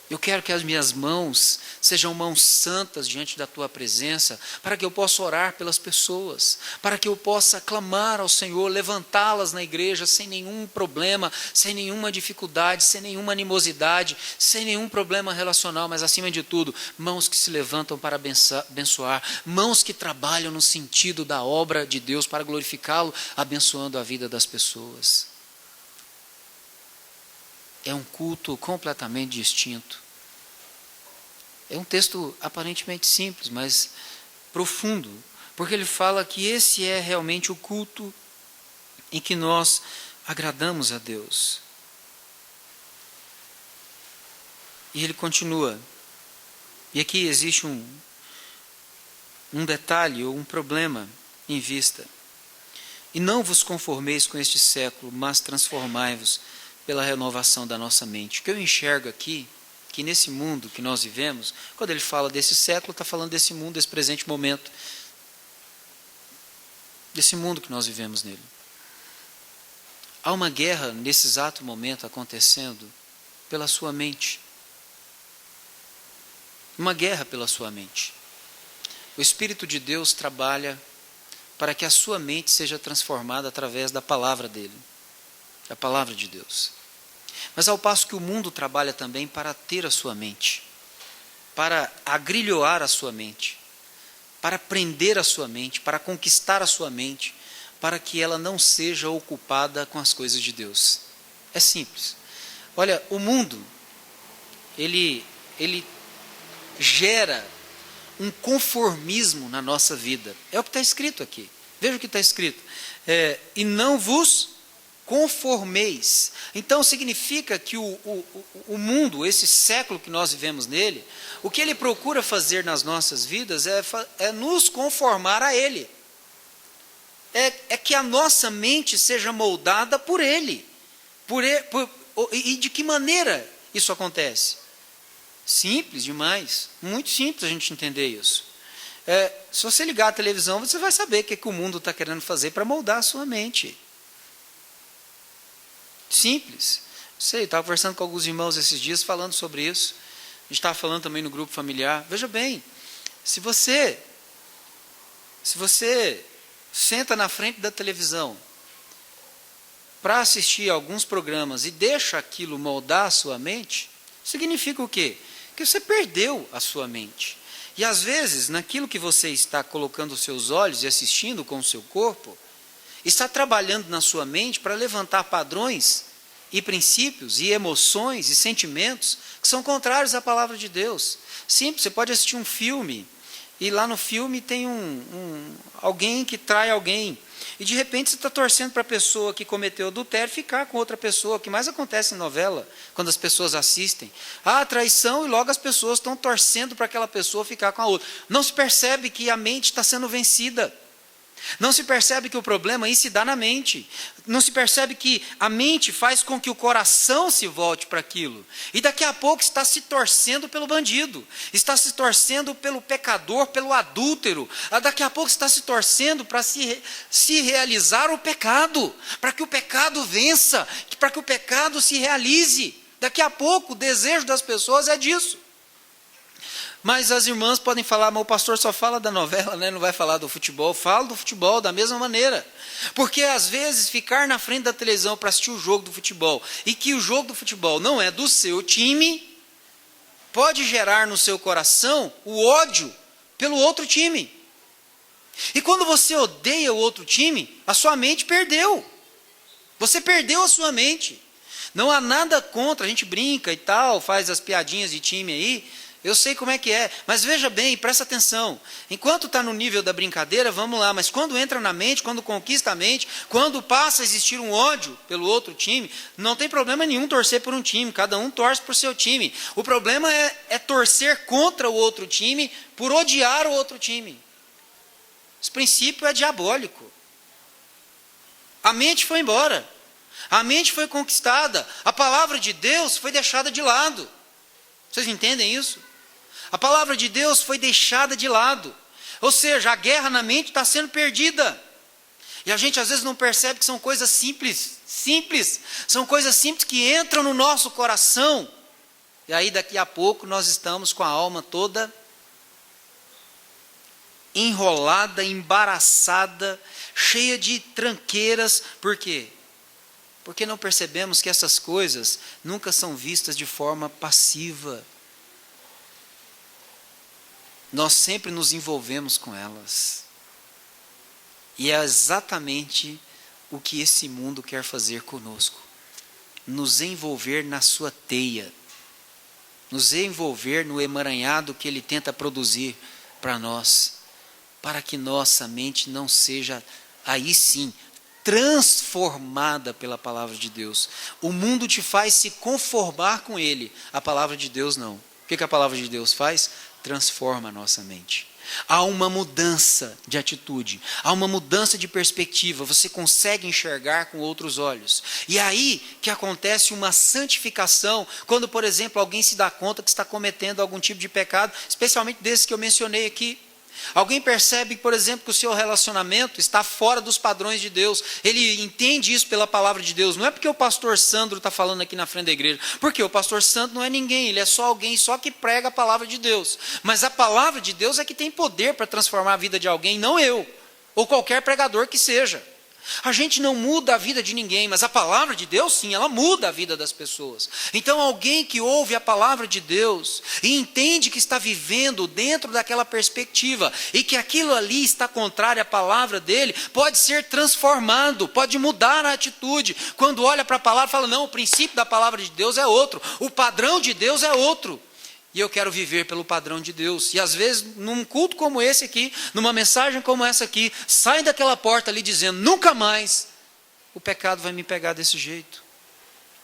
Eu quero que as minhas mãos sejam mãos santas diante da tua presença, para que eu possa orar pelas pessoas, para que eu possa clamar ao Senhor, levantá-las na igreja sem nenhum problema, sem nenhuma dificuldade, sem nenhuma animosidade, sem nenhum problema relacional, mas acima de tudo, mãos que se levantam para abençoar, mãos que trabalham no sentido da obra de Deus para glorificá-lo, abençoando a vida das pessoas. É um culto completamente distinto. É um texto aparentemente simples, mas profundo, porque ele fala que esse é realmente o culto em que nós agradamos a Deus. E ele continua, e aqui existe um detalhe ou um problema em vista. E não vos conformeis com este século, mas transformai-vos pela renovação da nossa mente. O que eu enxergo aqui, que nesse mundo que nós vivemos, quando ele fala desse século, está falando desse mundo, desse presente momento, desse mundo que nós vivemos nele. Há uma guerra nesse exato momento acontecendo pela sua mente. Uma guerra pela sua mente. O Espírito de Deus trabalha para que a sua mente seja transformada através da palavra dele, da palavra de Deus. Mas ao passo que o mundo trabalha também para ter a sua mente, para agrilhoar a sua mente, para prender a sua mente, para conquistar a sua mente, para que ela não seja ocupada com as coisas de Deus. É simples. Olha, o mundo, ele gera um conformismo na nossa vida. É o que está escrito aqui. Veja o que está escrito. E não vos conformeis. Então significa que o mundo, esse século que nós vivemos nele, o que ele procura fazer nas nossas vidas é nos conformar a ele. É que a nossa mente seja moldada por ele. E de que maneira isso acontece? Simples demais. Muito simples a gente entender isso. Se você ligar a televisão, você vai saber o que o mundo está querendo fazer para moldar a sua mente. Simples. Sei, estava conversando com alguns irmãos esses dias falando sobre isso. A gente estava falando também no grupo familiar. Veja bem, se você senta na frente da televisão para assistir alguns programas e deixa aquilo moldar a sua mente, significa o quê? Que você perdeu a sua mente. E às vezes, naquilo que você está colocando os seus olhos e assistindo com o seu corpo, está trabalhando na sua mente para levantar padrões e princípios e emoções e sentimentos que são contrários à palavra de Deus. Simples, você pode assistir um filme e lá no filme tem alguém que trai alguém. E de repente você está torcendo para a pessoa que cometeu adultério ficar com outra pessoa, o que mais acontece em novela, quando as pessoas assistem. Há traição e logo as pessoas estão torcendo para aquela pessoa ficar com a outra. Não se percebe que a mente está sendo vencida. Não se percebe que o problema aí se dá na mente. Não se percebe que a mente faz com que o coração se volte para aquilo. E daqui a pouco está se torcendo pelo bandido. Está se torcendo pelo pecador, pelo adúltero. Daqui a pouco está se torcendo para se realizar o pecado. Para que o pecado vença. Para que o pecado se realize. Daqui a pouco o desejo das pessoas é disso. Mas as irmãs podem falar, mas o pastor só fala da novela, né? Não vai falar do futebol. Fala do futebol da mesma maneira. Porque às vezes ficar na frente da televisão para assistir o jogo do futebol, e que o jogo do futebol não é do seu time, pode gerar no seu coração o ódio pelo outro time. E quando você odeia o outro time, a sua mente perdeu. Você perdeu a sua mente. Não há nada contra, a gente brinca e tal, faz as piadinhas de time aí, eu sei como é que é, mas veja bem, presta atenção, enquanto está no nível da brincadeira, vamos lá, mas quando entra na mente, quando conquista a mente, quando passa a existir um ódio pelo outro time, não tem problema nenhum torcer por um time, cada um torce por seu time. O problema é torcer contra o outro time, por odiar o outro time. Esse princípio é diabólico. A mente foi embora. A mente foi conquistada. A palavra de Deus foi deixada de lado. Vocês entendem isso? A palavra de Deus foi deixada de lado. Ou seja, a guerra na mente está sendo perdida. E a gente às vezes não percebe que são coisas simples. São coisas simples que entram no nosso coração. E aí daqui a pouco nós estamos com a alma toda enrolada, embaraçada, cheia de tranqueiras. Por quê? Porque não percebemos que essas coisas nunca são vistas de forma passiva. Nós sempre nos envolvemos com elas. E é exatamente o que esse mundo quer fazer conosco. Nos envolver na sua teia. Nos envolver no emaranhado que ele tenta produzir para nós. Para que nossa mente não seja, aí sim, transformada pela palavra de Deus. O mundo te faz se conformar com ele, a palavra de Deus não. O que a palavra de Deus faz? Transforma a nossa mente. Há uma mudança de atitude, há uma mudança de perspectiva, você consegue enxergar com outros olhos. E é aí que acontece uma santificação, quando, por exemplo, alguém se dá conta que está cometendo algum tipo de pecado, especialmente desse que eu mencionei aqui. Alguém percebe, por exemplo, que o seu relacionamento está fora dos padrões de Deus. Ele entende isso pela palavra de Deus. Não é porque o pastor Sandro está falando aqui na frente da igreja. Porque o pastor Sandro não é ninguém. Ele é só alguém só que prega a palavra de Deus. Mas a palavra de Deus é que tem poder para transformar a vida de alguém, não eu. Ou qualquer pregador que seja. A gente não muda a vida de ninguém, mas a palavra de Deus sim, ela muda a vida das pessoas. Então alguém que ouve a palavra de Deus e entende que está vivendo dentro daquela perspectiva e que aquilo ali está contrário à palavra dele, pode ser transformado, pode mudar a atitude. Quando olha para a palavra, fala, não, o princípio da palavra de Deus é outro, o padrão de Deus é outro. E eu quero viver pelo padrão de Deus. E às vezes, num culto como esse aqui, numa mensagem como essa aqui, sai daquela porta ali dizendo, nunca mais o pecado vai me pegar desse jeito.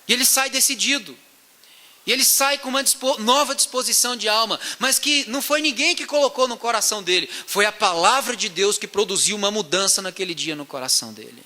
E ele sai decidido. E ele sai com uma nova disposição de alma. Mas que não foi ninguém que colocou no coração dele. Foi a palavra de Deus que produziu uma mudança naquele dia no coração dele.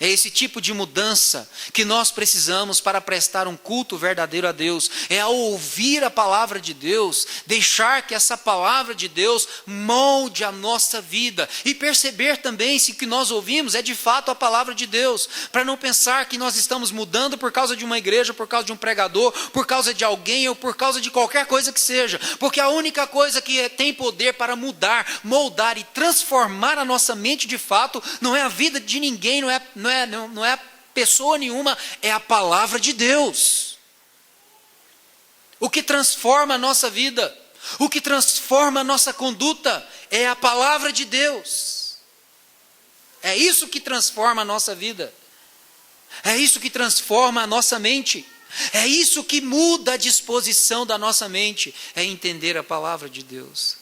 É esse tipo de mudança que nós precisamos para prestar um culto verdadeiro a Deus. É ao ouvir a palavra de Deus, deixar que essa palavra de Deus molde a nossa vida. E perceber também se o que nós ouvimos é de fato a palavra de Deus. Para não pensar que nós estamos mudando por causa de uma igreja, por causa de um pregador, por causa de alguém ou por causa de qualquer coisa que seja. Porque a única coisa que tem poder para mudar, moldar e transformar a nossa mente de fato, não é a vida de ninguém, não é pessoa nenhuma, é a palavra de Deus. O que transforma a nossa vida, o que transforma a nossa conduta, é a palavra de Deus. É isso que transforma a nossa vida. É isso que transforma a nossa mente. É isso que muda a disposição da nossa mente, é entender a palavra de Deus.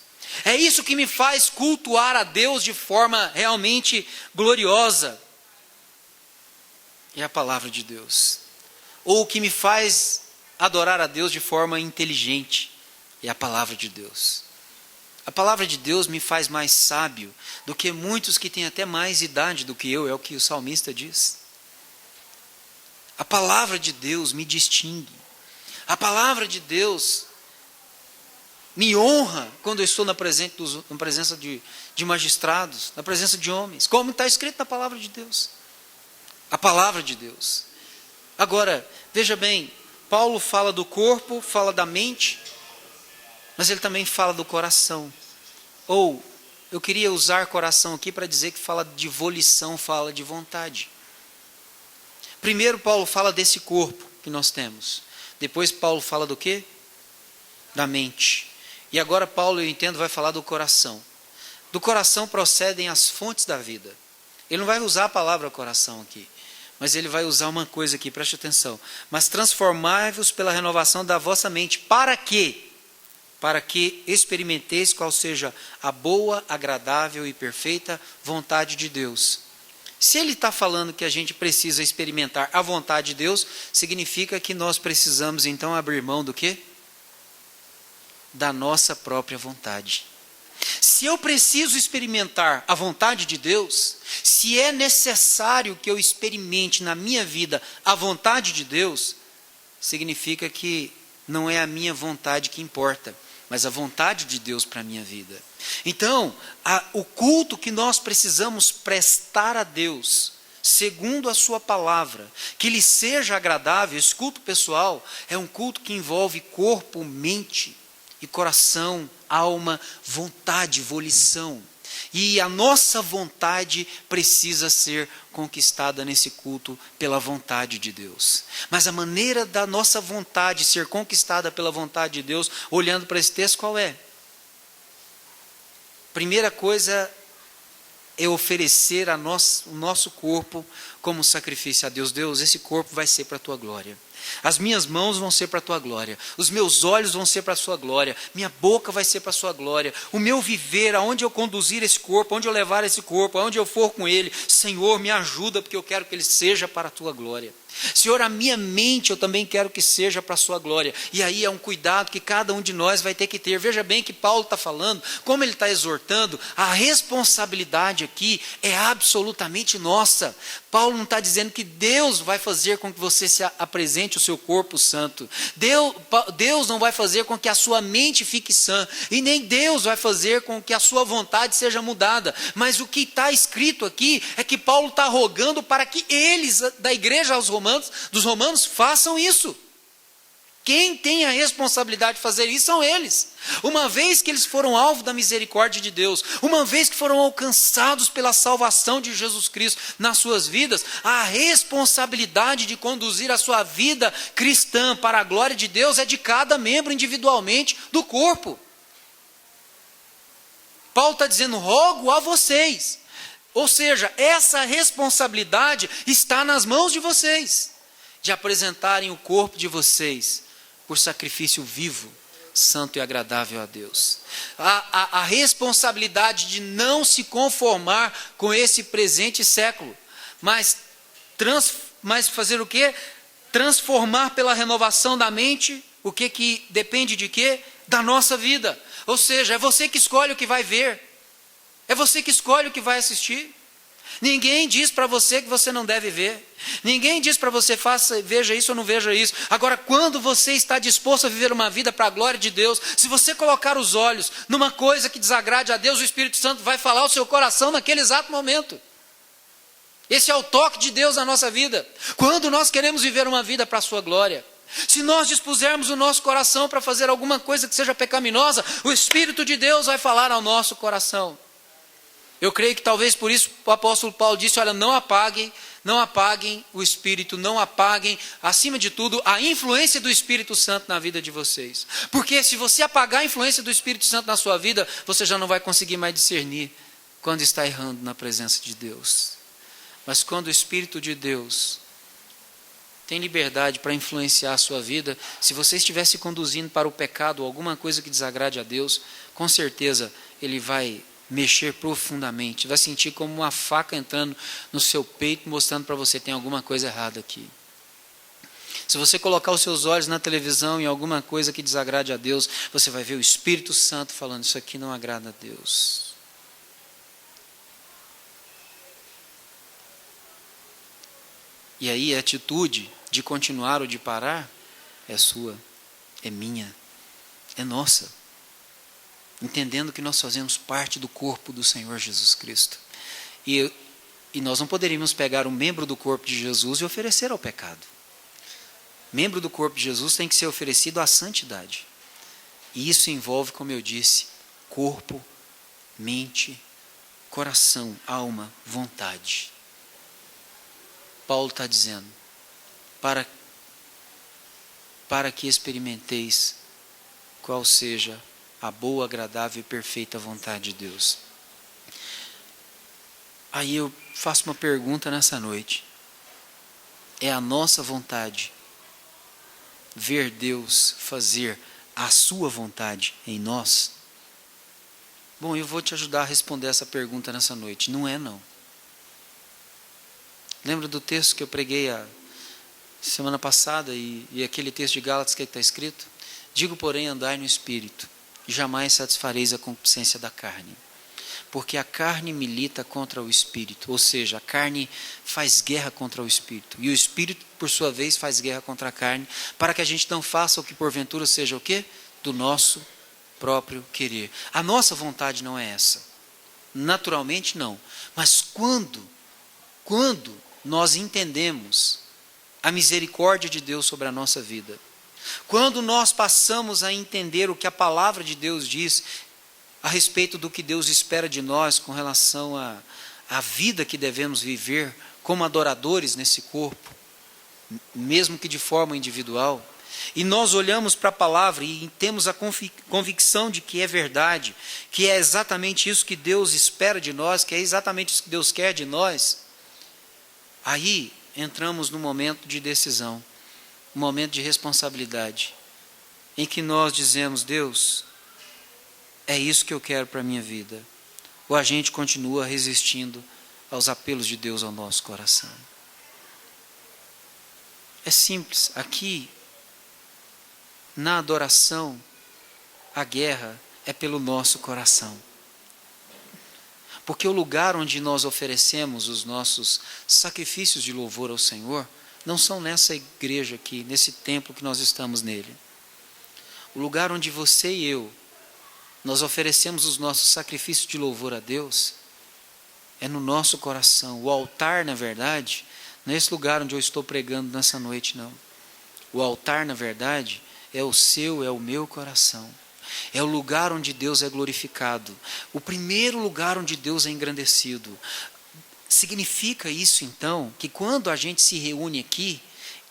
É isso que me faz cultuar a Deus de forma realmente gloriosa. É a palavra de Deus. Ou o que me faz adorar a Deus de forma inteligente. É a palavra de Deus. A palavra de Deus me faz mais sábio do que muitos que têm até mais idade do que eu, é o que o salmista diz. A palavra de Deus me distingue. A palavra de Deus me honra quando eu estou na presença de magistrados, na presença de homens, como está escrito na palavra de Deus. A palavra de Deus. Agora, veja bem, Paulo fala do corpo, fala da mente, mas ele também fala do coração. Ou, eu queria usar coração aqui para dizer que fala de volição, fala de vontade. Primeiro Paulo fala desse corpo que nós temos. Depois Paulo fala do quê? da mente. E agora Paulo, eu entendo, vai falar do coração. Do coração procedem as fontes da vida. Ele não vai usar a palavra coração aqui, mas ele vai usar uma coisa aqui, preste atenção. Mas transformai-vos pela renovação da vossa mente. Para quê? Para que experimenteis qual seja a boa, agradável e perfeita vontade de Deus. Se ele está falando que a gente precisa experimentar a vontade de Deus, significa que nós precisamos então abrir mão do quê? Da nossa própria vontade. Se eu preciso experimentar a vontade de Deus, se é necessário que eu experimente na minha vida a vontade de Deus, significa que não é a minha vontade que importa, mas a vontade de Deus para a minha vida. Então, o culto que nós precisamos prestar a Deus, segundo a sua palavra, que lhe seja agradável, esse culto pessoal, é um culto que envolve corpo, mente e coração, alma, vontade, volição. E a nossa vontade precisa ser conquistada nesse culto pela vontade de Deus. Mas a maneira da nossa vontade ser conquistada pela vontade de Deus, olhando para esse texto, qual é? Primeira coisa é oferecer o nosso corpo como sacrifício a Deus. Deus, esse corpo vai ser para a tua glória. As minhas mãos vão ser para a tua glória, os meus olhos vão ser para a sua glória, minha boca vai ser para a sua glória, o meu viver, aonde eu conduzir esse corpo, aonde eu levar esse corpo, aonde eu for com ele, Senhor, me ajuda, porque eu quero que ele seja para a tua glória. Senhor, a minha mente eu também quero que seja para a sua glória. E aí é um cuidado que cada um de nós vai ter que ter. Veja bem que Paulo está falando, como ele está exortando, a responsabilidade aqui é absolutamente nossa. Paulo não está dizendo que Deus vai fazer com que você se apresente o seu corpo santo. Deus não vai fazer com que a sua mente fique sã. E nem Deus vai fazer com que a sua vontade seja mudada. Mas o que está escrito aqui é que Paulo está rogando para que eles, da igreja dos romanos, façam isso. Quem tem a responsabilidade de fazer isso são eles. Uma vez que eles foram alvo da misericórdia de Deus, uma vez que foram alcançados pela salvação de Jesus Cristo nas suas vidas, a responsabilidade de conduzir a sua vida cristã para a glória de Deus é de cada membro individualmente do corpo. Paulo está dizendo, rogo a vocês. Ou seja, essa responsabilidade está nas mãos de vocês, de apresentarem o corpo de vocês por sacrifício vivo, santo e agradável a Deus. A responsabilidade de não se conformar com esse presente século, mas fazer o quê? Transformar pela renovação da mente, o que depende de quê? Da nossa vida. Ou seja, é você que escolhe o que vai ver. É você que escolhe o que vai assistir. Ninguém diz para você que você não deve ver. Ninguém diz para você, veja isso ou não veja isso. Agora, quando você está disposto a viver uma vida para a glória de Deus, se você colocar os olhos numa coisa que desagrade a Deus, o Espírito Santo vai falar ao seu coração naquele exato momento. Esse é o toque de Deus na nossa vida. Quando nós queremos viver uma vida para a sua glória, se nós dispusermos o nosso coração para fazer alguma coisa que seja pecaminosa, o Espírito de Deus vai falar ao nosso coração. Eu creio que talvez por isso o apóstolo Paulo disse, olha, não apaguem o Espírito, não apaguem, acima de tudo, a influência do Espírito Santo na vida de vocês. Porque se você apagar a influência do Espírito Santo na sua vida, você já não vai conseguir mais discernir quando está errando na presença de Deus. Mas quando o Espírito de Deus tem liberdade para influenciar a sua vida, se você estiver se conduzindo para o pecado ou alguma coisa que desagrade a Deus, com certeza Ele vai mexer profundamente, vai sentir como uma faca entrando no seu peito, mostrando para você, tem alguma coisa errada aqui. Se você colocar os seus olhos na televisão em alguma coisa que desagrade a Deus, você vai ver o Espírito Santo falando, isso aqui não agrada a Deus. E aí a atitude de continuar ou de parar é sua, é minha, é nossa. Entendendo que nós fazemos parte do corpo do Senhor Jesus Cristo. E nós não poderíamos pegar um membro do corpo de Jesus e oferecer ao pecado. Membro do corpo de Jesus tem que ser oferecido à santidade. E isso envolve, como eu disse, corpo, mente, coração, alma, vontade. Paulo está dizendo, para que experimenteis qual seja a boa, agradável e perfeita vontade de Deus. Aí eu faço uma pergunta nessa noite. É a nossa vontade ver Deus fazer a sua vontade em nós? Bom, eu vou te ajudar a responder essa pergunta nessa noite. Não é, não. Lembra do texto que eu preguei a semana passada e aquele texto de Gálatas que está escrito? Digo, porém, andai no Espírito, e jamais satisfareis a concupiscência da carne. Porque a carne milita contra o Espírito, ou seja, a carne faz guerra contra o Espírito, e o Espírito, por sua vez, faz guerra contra a carne, para que a gente não faça o que porventura seja o quê? Do nosso próprio querer. A nossa vontade não é essa. Naturalmente não. Mas quando nós entendemos a misericórdia de Deus sobre a nossa vida, quando nós passamos a entender o que a palavra de Deus diz a respeito do que Deus espera de nós com relação à vida que devemos viver como adoradores nesse corpo, mesmo que de forma individual, e nós olhamos para a palavra e temos a convicção de que é verdade, que é exatamente isso que Deus espera de nós, que é exatamente isso que Deus quer de nós, aí entramos no momento de decisão, um momento de responsabilidade, em que nós dizemos: Deus, é isso que eu quero para a minha vida. Ou a gente continua resistindo aos apelos de Deus ao nosso coração. É simples. Aqui, na adoração, a guerra é pelo nosso coração. Porque o lugar onde nós oferecemos os nossos sacrifícios de louvor ao Senhor não são nessa igreja aqui, nesse templo que nós estamos nele. O lugar onde você e eu, nós oferecemos os nossos sacrifícios de louvor a Deus, é no nosso coração. O altar, na verdade, não é esse lugar onde eu estou pregando nessa noite, não. O altar, na verdade, é o seu, é o meu coração. É o lugar onde Deus é glorificado. O primeiro lugar onde Deus é engrandecido. Significa isso, então, que quando a gente se reúne aqui,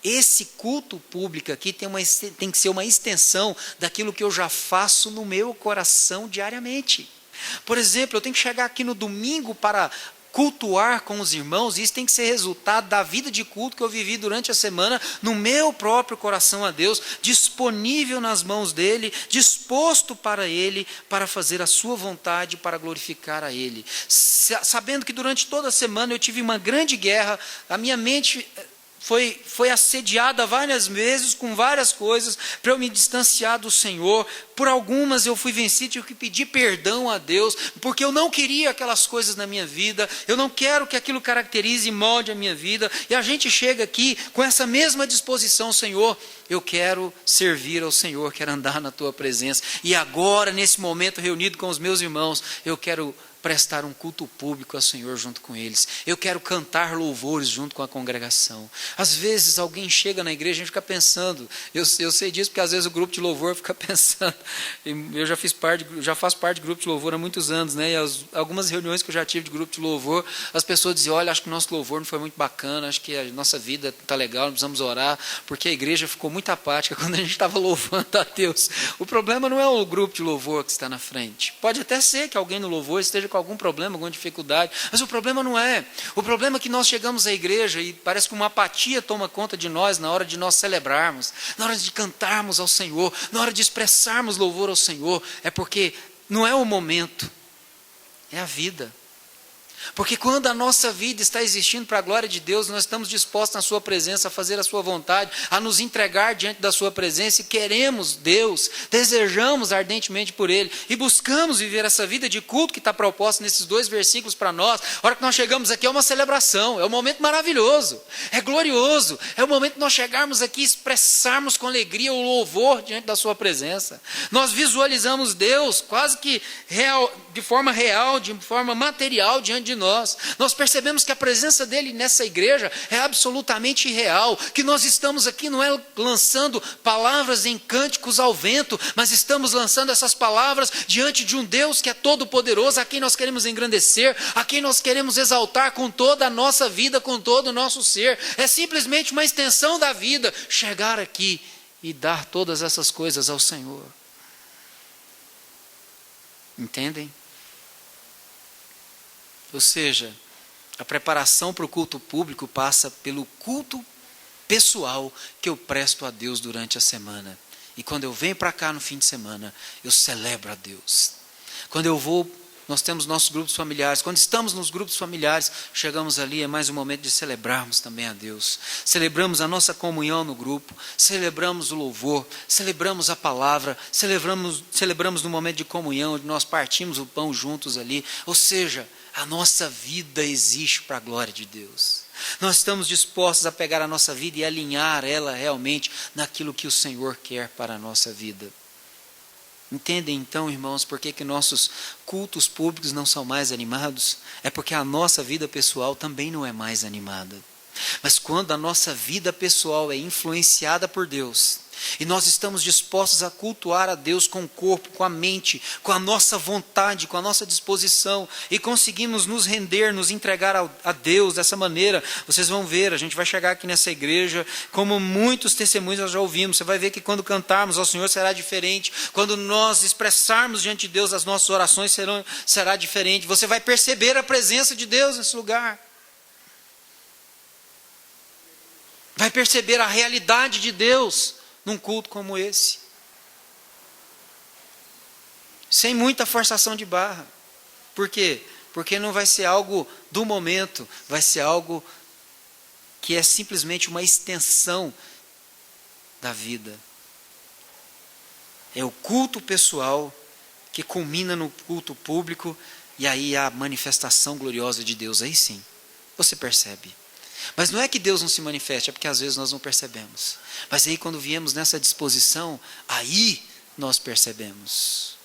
esse culto público aqui tem que ser uma extensão daquilo que eu já faço no meu coração diariamente. Por exemplo, eu tenho que chegar aqui no domingo para cultuar com os irmãos, e isso tem que ser resultado da vida de culto que eu vivi durante a semana, no meu próprio coração a Deus, disponível nas mãos dEle, disposto para Ele, para fazer a sua vontade, para glorificar a Ele. Sabendo que durante toda a semana eu tive uma grande guerra, a minha mente foi assediada várias vezes com várias coisas para eu me distanciar do Senhor. Por algumas eu fui vencido, tive que pedir perdão a Deus, porque eu não queria aquelas coisas na minha vida, eu não quero que aquilo caracterize e molde a minha vida, e a gente chega aqui com essa mesma disposição: Senhor, eu quero servir ao Senhor, quero andar na Tua presença, e agora, nesse momento reunido com os meus irmãos, eu quero prestar um culto público ao Senhor junto com eles. Eu quero cantar louvores junto com a congregação. Às vezes alguém chega na igreja e a gente fica pensando, eu sei disso porque às vezes o grupo de louvor fica pensando, eu já faço parte de grupo de louvor há muitos anos, né? E algumas reuniões que eu já tive de grupo de louvor, as pessoas diziam: olha, acho que o nosso louvor não foi muito bacana, acho que a nossa vida está legal, não precisamos orar, porque a igreja ficou muito apática quando a gente estava louvando a Deus. O problema não é o grupo de louvor que está na frente. Pode até ser que alguém no louvor esteja com algum problema, alguma dificuldade, mas o problema não é. O problema é que nós chegamos à igreja e parece que uma apatia toma conta de nós na hora de nós celebrarmos, na hora de cantarmos ao Senhor, na hora de expressarmos louvor ao Senhor. É porque não é o momento, é a vida. Porque quando a nossa vida está existindo para a glória de Deus, nós estamos dispostos na sua presença a fazer a sua vontade, a nos entregar diante da sua presença, e queremos Deus, desejamos ardentemente por Ele, e buscamos viver essa vida de culto que está proposta nesses 2 versículos para nós. A hora que nós chegamos aqui é uma celebração, é um momento maravilhoso, é glorioso, é o momento de nós chegarmos aqui e expressarmos com alegria o louvor diante da sua presença. Nós visualizamos Deus quase que de forma real, de forma material diante de nós. Nós percebemos que a presença dele nessa igreja é absolutamente real, que nós estamos aqui não é lançando palavras em cânticos ao vento, mas estamos lançando essas palavras diante de um Deus que é todo poderoso, a quem nós queremos engrandecer, a quem nós queremos exaltar com toda a nossa vida, com todo o nosso ser. É simplesmente uma extensão da vida chegar aqui e dar todas essas coisas ao Senhor. Entendem? Ou seja, a preparação para o culto público passa pelo culto pessoal que eu presto a Deus durante a semana. E quando eu venho para cá no fim de semana, eu celebro a Deus. Quando eu vou, nós temos nossos grupos familiares. Quando estamos nos grupos familiares, chegamos ali, é mais um momento de celebrarmos também a Deus. Celebramos a nossa comunhão no grupo, celebramos o louvor, celebramos a palavra, celebramos no momento de comunhão, onde nós partimos o pão juntos ali. Ou seja, a nossa vida existe para a glória de Deus. Nós estamos dispostos a pegar a nossa vida e alinhar ela realmente naquilo que o Senhor quer para a nossa vida. Entendem então, irmãos, por que nossos cultos públicos não são mais animados? É porque a nossa vida pessoal também não é mais animada. Mas quando a nossa vida pessoal é influenciada por Deus, e nós estamos dispostos a cultuar a Deus com o corpo, com a mente, com a nossa vontade, com a nossa disposição, e conseguimos nos render, nos entregar a Deus dessa maneira, vocês vão ver, a gente vai chegar aqui nessa igreja, como muitos testemunhos nós já ouvimos, você vai ver que quando cantarmos ao Senhor será diferente, quando nós expressarmos diante de Deus as nossas orações será diferente, você vai perceber a presença de Deus nesse lugar. Vai perceber a realidade de Deus num culto como esse. Sem muita forçação de barra. Por quê? Porque não vai ser algo do momento, vai ser algo que é simplesmente uma extensão da vida. É o culto pessoal que culmina no culto público e aí há a manifestação gloriosa de Deus. Aí sim, você percebe. Mas não é que Deus não se manifeste, é porque às vezes nós não percebemos. Mas aí quando viemos nessa disposição, aí nós percebemos.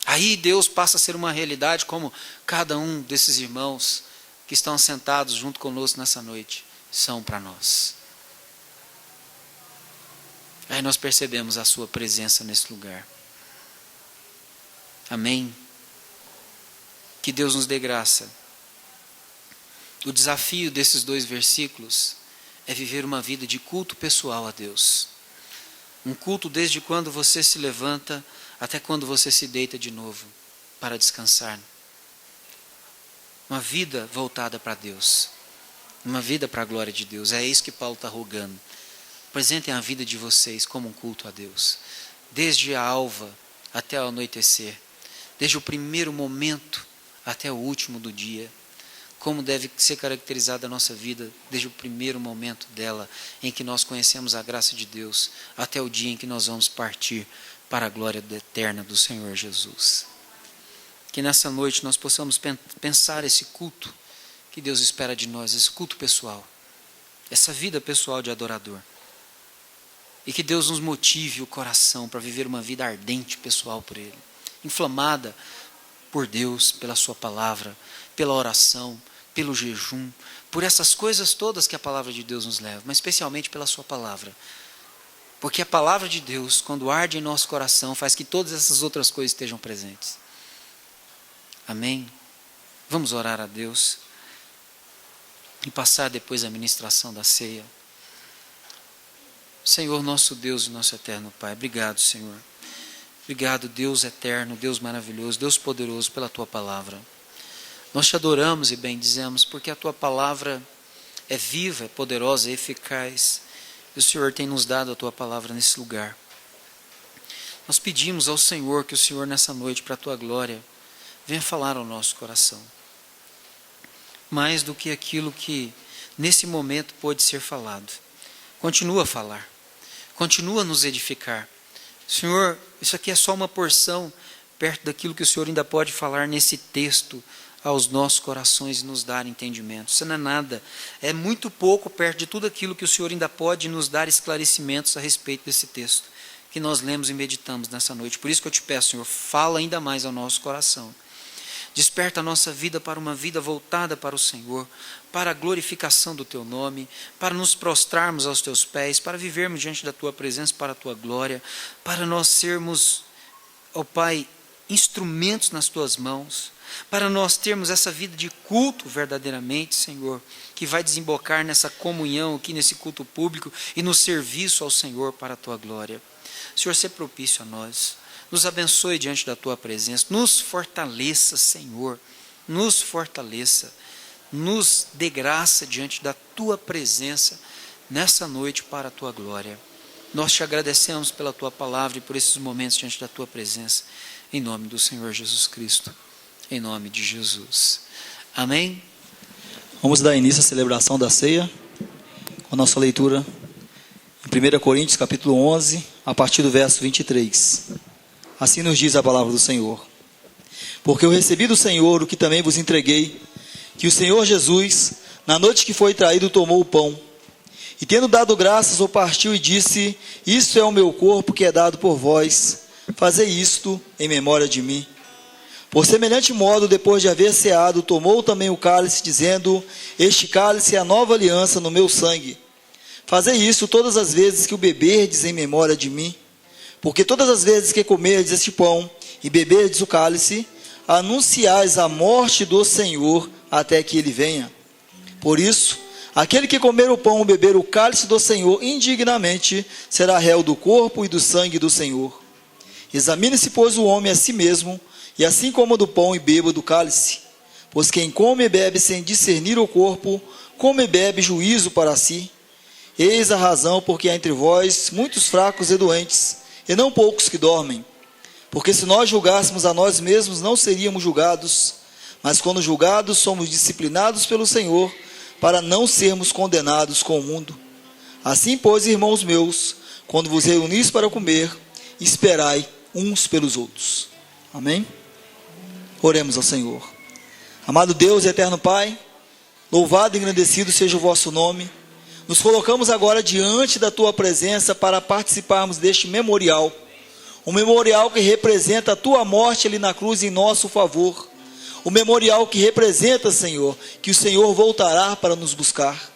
Aí Deus passa a ser uma realidade como cada um desses irmãos que estão sentados junto conosco nessa noite são para nós. Aí nós percebemos a sua presença nesse lugar. Amém? Que Deus nos dê graça. O desafio desses 2 versículos é viver uma vida de culto pessoal a Deus. Um culto desde quando você se levanta até quando você se deita de novo para descansar. Uma vida voltada para Deus. Uma vida para a glória de Deus. É isso que Paulo está rogando. Apresentem a vida de vocês como um culto a Deus. Desde a alva até o anoitecer. Desde o primeiro momento até o último do dia. Como deve ser caracterizada a nossa vida desde o primeiro momento dela, em que nós conhecemos a graça de Deus, até o dia em que nós vamos partir para a glória eterna do Senhor Jesus. Que nessa noite nós possamos pensar esse culto que Deus espera de nós, esse culto pessoal, essa vida pessoal de adorador. E que Deus nos motive o coração para viver uma vida ardente pessoal por Ele, inflamada por Deus, pela Sua palavra, pela oração, pelo jejum, por essas coisas todas que a palavra de Deus nos leva, mas especialmente pela Sua palavra. Porque a palavra de Deus, quando arde em nosso coração, faz que todas essas outras coisas estejam presentes. Amém? Vamos orar a Deus e passar depois a ministração da ceia. Senhor, nosso Deus e nosso eterno Pai, obrigado, Senhor. Obrigado, Deus eterno, Deus maravilhoso, Deus poderoso, pela Tua palavra. Nós te adoramos e bendizemos porque a Tua palavra é viva, é poderosa, é eficaz. E o Senhor tem nos dado a Tua palavra nesse lugar. Nós pedimos ao Senhor que o Senhor nessa noite, para a Tua glória, venha falar ao nosso coração. Mais do que aquilo que nesse momento pode ser falado. Continua a falar. Continua a nos edificar. Senhor, isso aqui é só uma porção perto daquilo que o Senhor ainda pode falar nesse texto aos nossos corações e nos dar entendimento. Isso não é nada, é muito pouco perto de tudo aquilo que o Senhor ainda pode nos dar esclarecimentos a respeito desse texto que nós lemos e meditamos nessa noite. Por isso que eu te peço, Senhor, fala ainda mais ao nosso coração. Desperta a nossa vida para uma vida voltada para o Senhor, para a glorificação do Teu nome, para nos prostrarmos aos Teus pés, para vivermos diante da Tua presença, para a Tua glória, para nós sermos, ó Pai, instrumentos nas Tuas mãos, para nós termos essa vida de culto verdadeiramente, Senhor, que vai desembocar nessa comunhão aqui, nesse culto público e no serviço ao Senhor para a Tua glória. Senhor, seja propício a nós. Nos abençoe diante da tua presença. Nos fortaleça, Senhor. Nos fortaleça. Nos dê graça diante da tua presença nessa noite para a tua glória. Nós te agradecemos pela tua palavra e por esses momentos diante da tua presença. Em nome do Senhor Jesus Cristo. Em nome de Jesus. Amém? Vamos dar início à celebração da ceia com a nossa leitura em 1 Coríntios capítulo 11, a partir do verso 23. Assim nos diz a palavra do Senhor. Porque eu recebi do Senhor o que também vos entreguei, que o Senhor Jesus, na noite que foi traído, tomou o pão, e tendo dado graças, o partiu e disse: isto é o meu corpo que é dado por vós, fazei isto em memória de mim. Por semelhante modo, depois de haver ceado, tomou também o cálice, dizendo: este cálice é a nova aliança no meu sangue. Fazei isso todas as vezes que o beberdes em memória de mim. Porque todas as vezes que comerdes este pão e beberdes o cálice, anunciais a morte do Senhor até que ele venha. Por isso, aquele que comer o pão ou beber o cálice do Senhor indignamente, será réu do corpo e do sangue do Senhor. Examine-se, pois, o homem a si mesmo, e assim coma do pão e beba do cálice. Pois quem come e bebe sem discernir o corpo, come e bebe juízo para si. Eis a razão porque há entre vós muitos fracos e doentes, e não poucos que dormem. Porque se nós julgássemos a nós mesmos, não seríamos julgados. Mas quando julgados, somos disciplinados pelo Senhor, para não sermos condenados com o mundo. Assim, pois, irmãos meus, quando vos reunis para comer, esperai uns pelos outros. Amém? Oremos ao Senhor. Amado Deus e eterno Pai, louvado e engrandecido seja o vosso nome. Nos colocamos agora diante da tua presença para participarmos deste memorial. Um memorial que representa a tua morte ali na cruz em nosso favor. O memorial que representa, Senhor, que o Senhor voltará para nos buscar.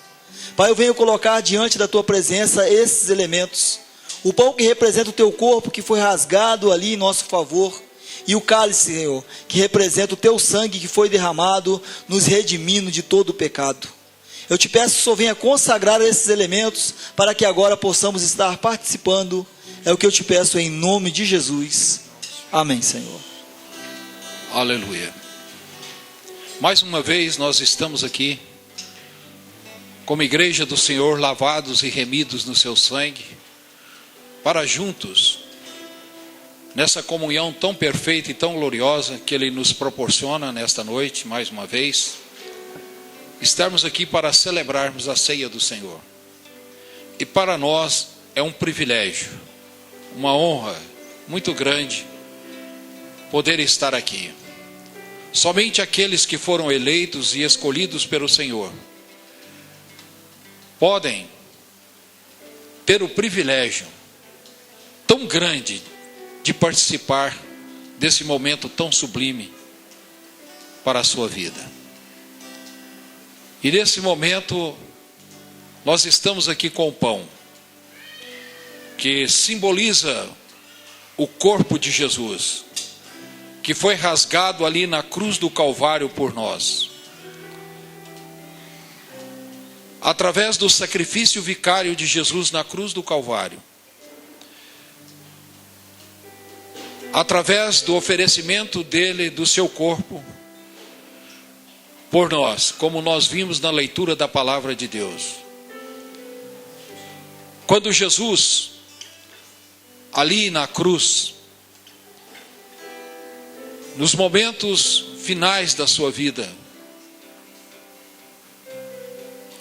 Pai, eu venho colocar diante da tua presença esses elementos. O pão que representa o teu corpo que foi rasgado ali em nosso favor. E o cálice, Senhor, que representa o teu sangue que foi derramado, nos redimindo de todo o pecado. Eu te peço que o Senhor venha consagrar esses elementos para que agora possamos estar participando. É o que eu te peço em nome de Jesus. Amém, Senhor. Aleluia. Mais uma vez nós estamos aqui como igreja do Senhor, lavados e remidos no seu sangue, para juntos, nessa comunhão tão perfeita e tão gloriosa que Ele nos proporciona nesta noite, mais uma vez, estarmos aqui para celebrarmos a ceia do Senhor. E para nós é um privilégio, uma honra muito grande poder estar aqui. Somente aqueles que foram eleitos e escolhidos pelo Senhor podem ter o privilégio tão grande de participar desse momento tão sublime para a sua vida. E nesse momento nós estamos aqui com o pão, que simboliza o corpo de Jesus, que foi rasgado ali na cruz do Calvário por nós. Através do sacrifício vicário de Jesus na cruz do Calvário, através do oferecimento dele, do seu corpo, por nós, como nós vimos na leitura da palavra de Deus. Quando Jesus, ali na cruz, nos momentos finais da sua vida,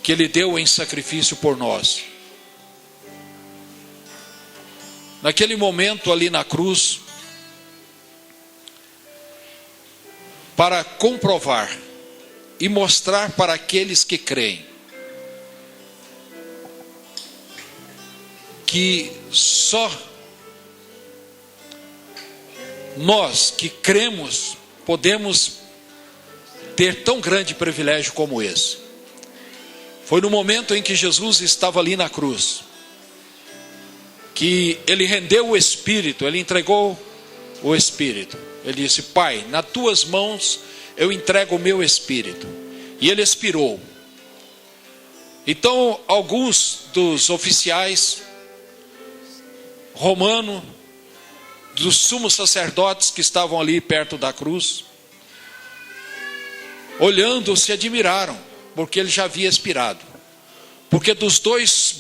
que Ele deu em sacrifício por nós, naquele momento ali na cruz, para comprovar e mostrar para aqueles que creem que só nós que cremos podemos ter tão grande privilégio como esse. Foi no momento em que Jesus estava ali na cruz que Ele rendeu o Espírito, Ele entregou o Espírito. Ele disse: Pai, nas tuas mãos eu entrego o meu Espírito. E Ele expirou. Então alguns dos oficiais romanos dos sumos sacerdotes que estavam ali perto da cruz, olhando, se admiraram, porque ele já havia expirado. Porque dos dois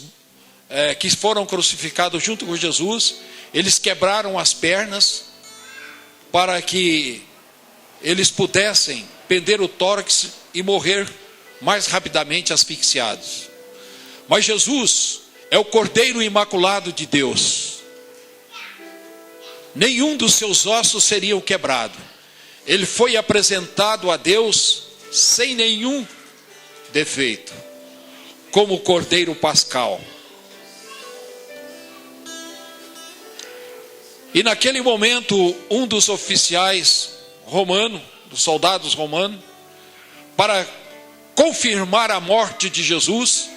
que foram crucificados junto com Jesus, eles quebraram as pernas para que eles pudessem pender o tórax e morrer mais rapidamente asfixiados. Mas Jesus é o Cordeiro Imaculado de Deus. Nenhum dos seus ossos seriam quebrados. Ele foi apresentado a Deus sem nenhum defeito, como o Cordeiro Pascal. E naquele momento, um dos oficiais romanos, dos soldados romanos, para confirmar a morte de Jesus,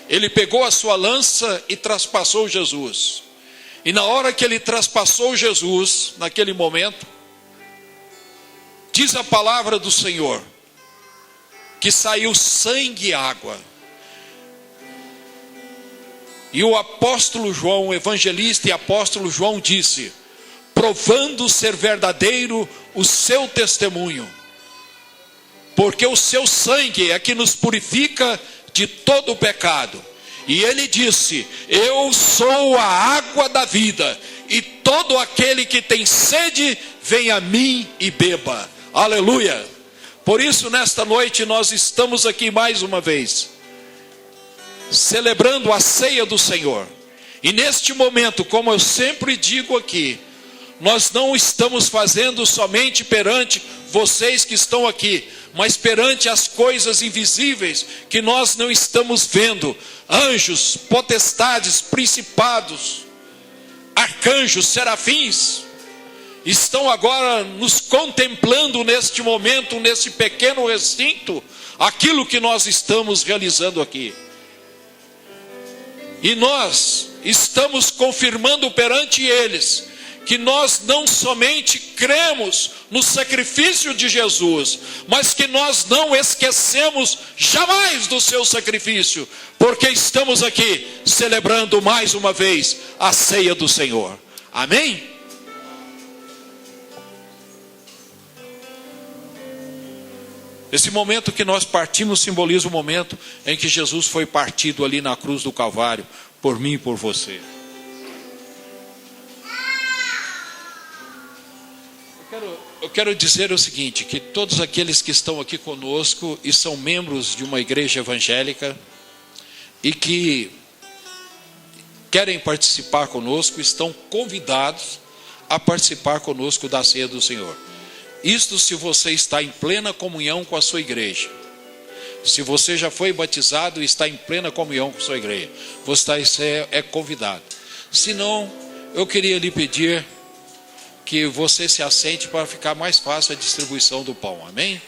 ele pegou a sua lança e traspassou Jesus. E na hora que ele traspassou Jesus, naquele momento, diz a palavra do Senhor, que saiu sangue e água. E o apóstolo João, o evangelista e apóstolo João disse, provando ser verdadeiro o seu testemunho, porque o seu sangue é que nos purifica de todo o pecado. E ele disse, eu sou a água da vida, e todo aquele que tem sede, vem a mim e beba. Aleluia! Por isso, nesta noite, nós estamos aqui mais uma vez, celebrando a ceia do Senhor. E neste momento, como eu sempre digo aqui, nós não estamos fazendo somente perante vocês que estão aqui, mas perante as coisas invisíveis que nós não estamos vendo. Anjos, potestades, principados, arcanjos, serafins, estão agora nos contemplando neste momento, nesse pequeno recinto, aquilo que nós estamos realizando aqui. E nós estamos confirmando perante eles que nós não somente cremos no sacrifício de Jesus, mas que nós não esquecemos jamais do seu sacrifício, porque estamos aqui celebrando mais uma vez a ceia do Senhor. Amém? Esse momento que nós partimos simboliza o momento em que Jesus foi partido ali na cruz do Calvário, por mim e por você. Eu quero dizer o seguinte, que todos aqueles que estão aqui conosco e são membros de uma igreja evangélica e que querem participar conosco, estão convidados a participar conosco da ceia do Senhor. Isto se você está em plena comunhão com a sua igreja. Se você já foi batizado e está em plena comunhão com a sua igreja, você é convidado. Se não, eu queria lhe pedir que você se assente para ficar mais fácil a distribuição do pão. Amém?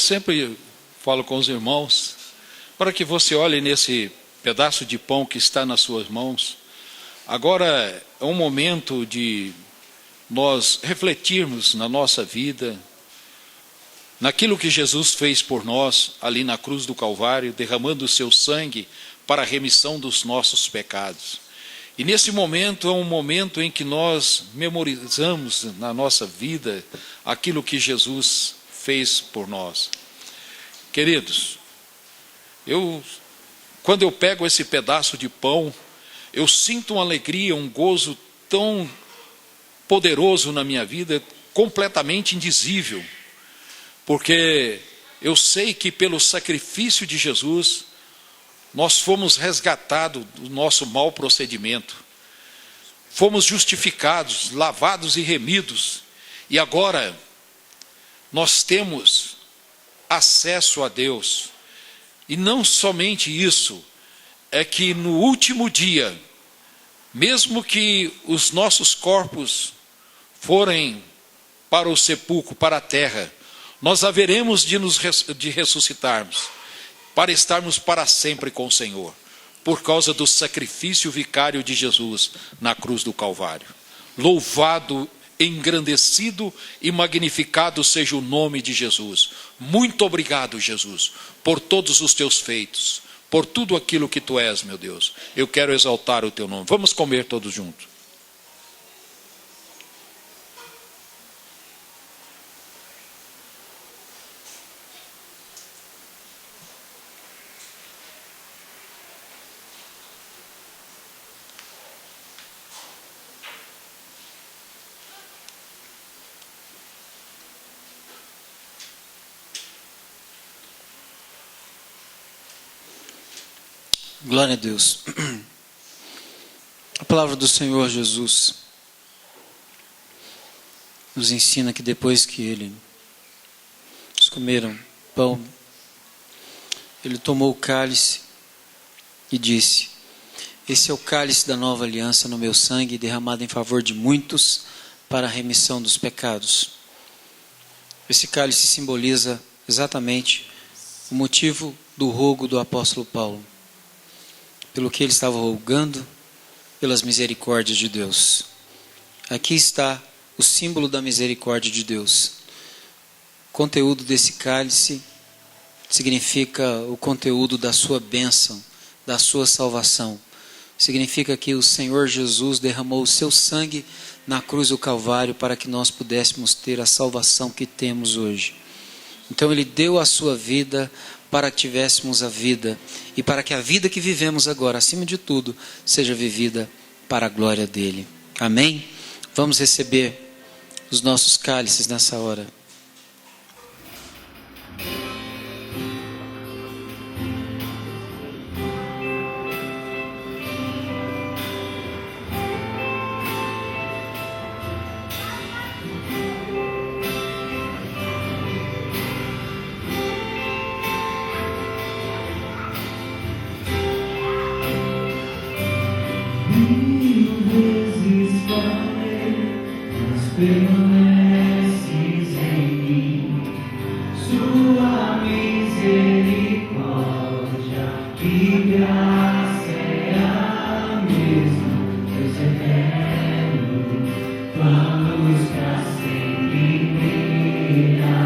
sempre falo com os irmãos, para que você olhe nesse pedaço de pão que está nas suas mãos. Agora é um momento de nós refletirmos na nossa vida, naquilo que Jesus fez por nós ali na cruz do Calvário, derramando o seu sangue para a remissão dos nossos pecados. E nesse momento é um momento em que nós memorizamos na nossa vida aquilo que Jesus fez por nós. Queridos, quando eu pego esse pedaço de pão, eu sinto uma alegria, um gozo tão poderoso na minha vida, completamente indizível, porque eu sei que pelo sacrifício de Jesus, nós fomos resgatados do nosso mau procedimento, fomos justificados, lavados e remidos, e agora nós temos acesso a Deus. E não somente isso, é que no último dia, mesmo que os nossos corpos forem para o sepulcro, para a terra, nós haveremos de ressuscitarmos, para estarmos para sempre com o Senhor, por causa do sacrifício vicário de Jesus na cruz do Calvário. Louvado, engrandecido e magnificado seja o nome de Jesus. Muito obrigado, Jesus, por todos os teus feitos, por tudo aquilo que tu és, meu Deus. Eu quero exaltar o teu nome. Vamos comer todos juntos. Glória a Deus. A palavra do Senhor Jesus nos ensina que depois que eles comeram pão, ele tomou o cálice e disse: esse é o cálice da nova aliança no meu sangue, derramado em favor de muitos para a remissão dos pecados. Esse cálice simboliza exatamente o motivo do rogo do apóstolo Paulo, pelo que ele estava rogando pelas misericórdias de Deus. Aqui está o símbolo da misericórdia de Deus. O conteúdo desse cálice significa o conteúdo da sua bênção, da sua salvação. Significa que o Senhor Jesus derramou o seu sangue na cruz do Calvário para que nós pudéssemos ter a salvação que temos hoje. Então ele deu a sua vida para que tivéssemos a vida, e para que a vida que vivemos agora, acima de tudo, seja vivida para a glória dele. Amém? Vamos receber os nossos cálices nessa hora. Permaneces em mim, sua misericórdia e graça é a mesma, Deus eterno, planos pra sempre brilhará,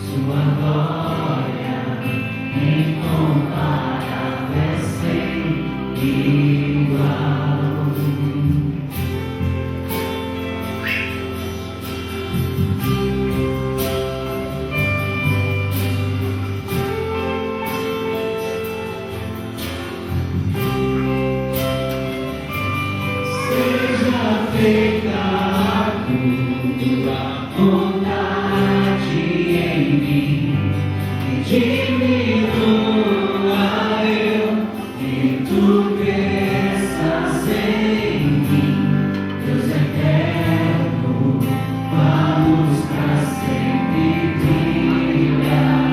sua glória incomparável é sem igual. Feita a tua vontade em mim, e diminua eu, e tu cresças em mim, Deus eterno, vamos pra sempre brilhará,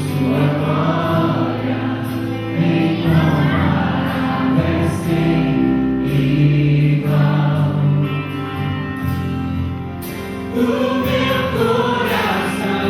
sua glória incomparável é sem igual. O meu coração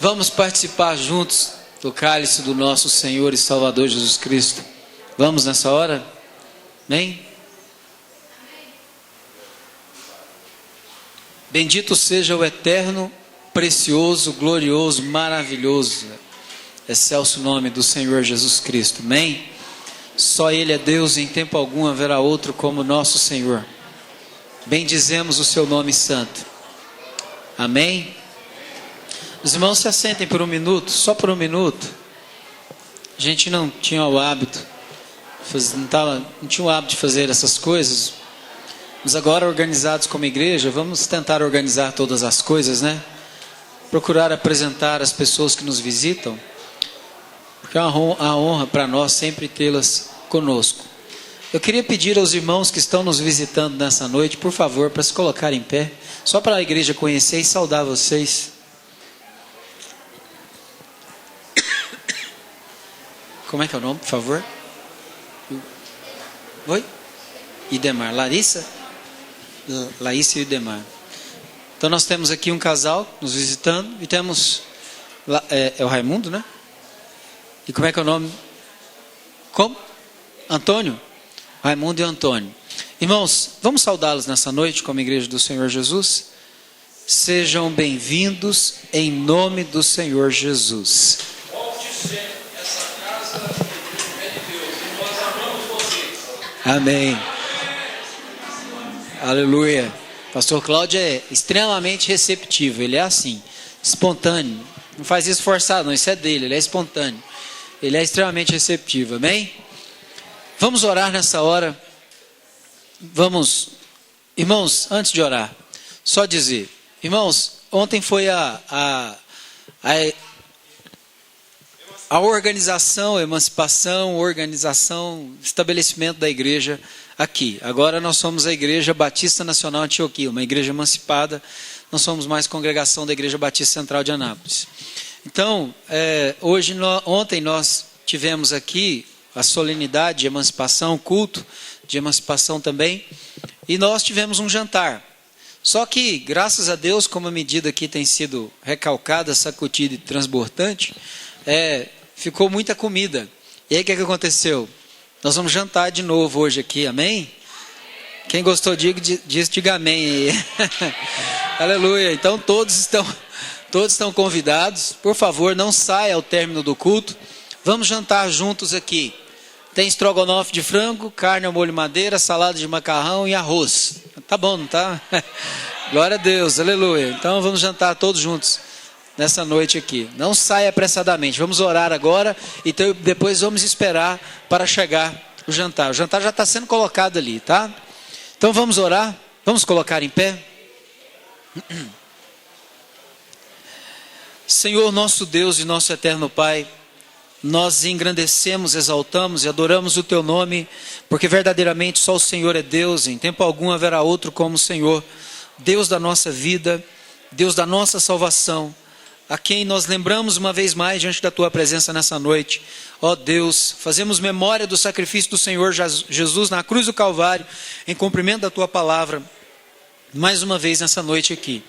Vamos participar juntos do cálice do nosso Senhor e Salvador Jesus Cristo. Vamos nessa hora? Amém? Bendito seja o eterno, precioso, glorioso, maravilhoso, excelso nome do Senhor Jesus Cristo. Amém? Só Ele é Deus e em tempo algum haverá outro como nosso Senhor. Bendizemos o seu nome santo. Amém? Os irmãos se assentem por um minuto, só por um minuto. A gente não tinha o hábito, não tinha o hábito de fazer essas coisas. Mas agora, organizados como igreja, vamos tentar organizar todas as coisas, né? Procurar apresentar as pessoas que nos visitam, porque é uma honra para nós sempre tê-las conosco. Eu queria pedir aos irmãos que estão nos visitando nessa noite, por favor, para se colocarem em pé, só para a igreja conhecer e saudar vocês. Como é que é o nome, por favor? Oi? Idemar. Larissa e Idemar. Então nós temos aqui um casal nos visitando e temos... É o Raimundo, né? E como é que é o nome? Como? Antônio? Raimundo e Antônio. Irmãos, vamos saudá-los nessa noite como igreja do Senhor Jesus? Sejam bem-vindos em nome do Senhor Jesus. Volte sempre, essa casa é de Deus e nós amamos vocês. Amém. Aleluia. Pastor Cláudio é extremamente receptivo. Ele é assim, espontâneo. Não faz isso forçado, não. Isso é dele. Ele é espontâneo. Ele é extremamente receptivo. Amém? Vamos orar nessa hora. Vamos, irmãos, antes de orar, só dizer, irmãos, ontem foi a organização, emancipação, estabelecimento da igreja aqui. Agora nós somos a Igreja Batista Nacional Antioquia, uma igreja emancipada. Não somos mais congregação da Igreja Batista Central de Anápolis. Então, ontem nós tivemos aqui a solenidade de emancipação, culto de emancipação também, e nós tivemos um jantar. Só que, graças a Deus, como a medida aqui tem sido recalcada, sacudida e transbordante, ficou muita comida. E aí o que aconteceu? Nós vamos jantar de novo hoje aqui, amém? Quem gostou, diga amém aí. Aleluia. Então todos estão convidados. Por favor, não saia ao término do culto. Vamos jantar juntos aqui. Tem estrogonofe de frango, carne ao molho madeira, salada de macarrão e arroz. Tá bom, não tá? Glória a Deus, aleluia. Então vamos jantar todos juntos nessa noite aqui. Não saia apressadamente. Vamos orar agora e depois vamos esperar para chegar o jantar. O jantar já está sendo colocado ali, tá? Então vamos orar. Vamos colocar em pé. Senhor, nosso Deus e nosso eterno Pai, nós engrandecemos, exaltamos e adoramos o Teu nome, porque verdadeiramente só o Senhor é Deus, em tempo algum haverá outro como o Senhor, Deus da nossa vida, Deus da nossa salvação, a quem nós lembramos uma vez mais diante da Tua presença nessa noite. Ó Deus, fazemos memória do sacrifício do Senhor Jesus na cruz do Calvário, em cumprimento da Tua palavra, mais uma vez nessa noite aqui.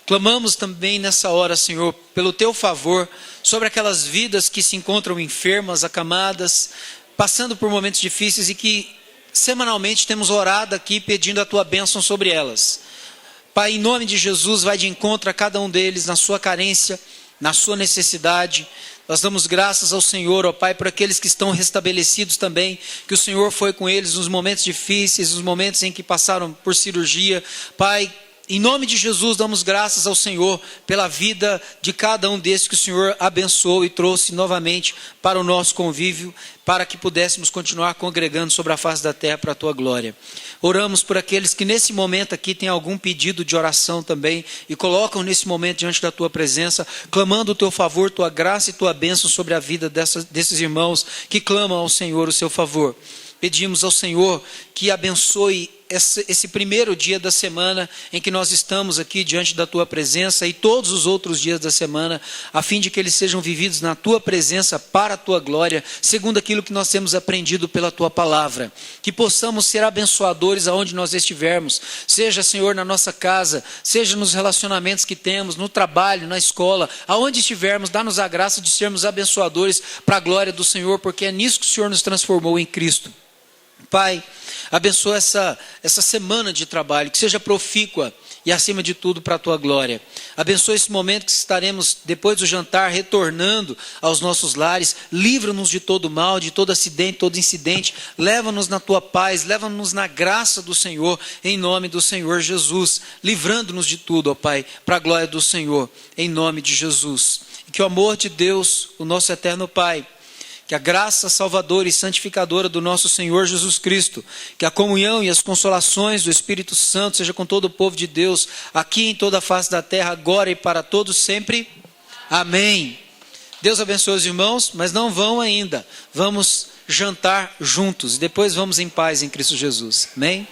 Clamamos também nessa hora, Senhor, pelo Teu favor sobre aquelas vidas que se encontram enfermas, acamadas, passando por momentos difíceis e que semanalmente temos orado aqui pedindo a Tua bênção sobre elas. Pai, em nome de Jesus, vai de encontro a cada um deles na sua carência, na sua necessidade. Nós damos graças ao Senhor, ó Pai, por aqueles que estão restabelecidos também, que o Senhor foi com eles nos momentos difíceis, nos momentos em que passaram por cirurgia. Pai, em nome de Jesus, damos graças ao Senhor pela vida de cada um desses que o Senhor abençoou e trouxe novamente para o nosso convívio, para que pudéssemos continuar congregando sobre a face da terra para a Tua glória. Oramos por aqueles que nesse momento aqui têm algum pedido de oração também e colocam nesse momento diante da Tua presença, clamando o Teu favor, Tua graça e Tua bênção sobre a vida desses irmãos que clamam ao Senhor o seu favor. Pedimos ao Senhor que abençoe esse primeiro dia da semana em que nós estamos aqui diante da Tua presença e todos os outros dias da semana, a fim de que eles sejam vividos na Tua presença para a Tua glória, segundo aquilo que nós temos aprendido pela Tua palavra. Que possamos ser abençoadores aonde nós estivermos, seja, Senhor, na nossa casa, seja nos relacionamentos que temos, no trabalho, na escola, aonde estivermos, dá-nos a graça de sermos abençoadores para a glória do Senhor, porque é nisso que o Senhor nos transformou em Cristo. Pai, abençoa essa semana de trabalho, que seja profícua e acima de tudo para a Tua glória. Abençoa esse momento que estaremos depois do jantar retornando aos nossos lares. Livra-nos de todo mal, de todo acidente, todo incidente. Leva-nos na Tua paz, leva-nos na graça do Senhor, em nome do Senhor Jesus. Livrando-nos de tudo, ó Pai, para a glória do Senhor, em nome de Jesus. E que o amor de Deus, o nosso eterno Pai, que a graça salvadora e santificadora do nosso Senhor Jesus Cristo, que a comunhão e as consolações do Espírito Santo seja com todo o povo de Deus, aqui em toda a face da terra, agora e para todos sempre. Amém. Deus abençoe os irmãos, mas não vão ainda. Vamos jantar juntos e depois vamos em paz em Cristo Jesus. Amém.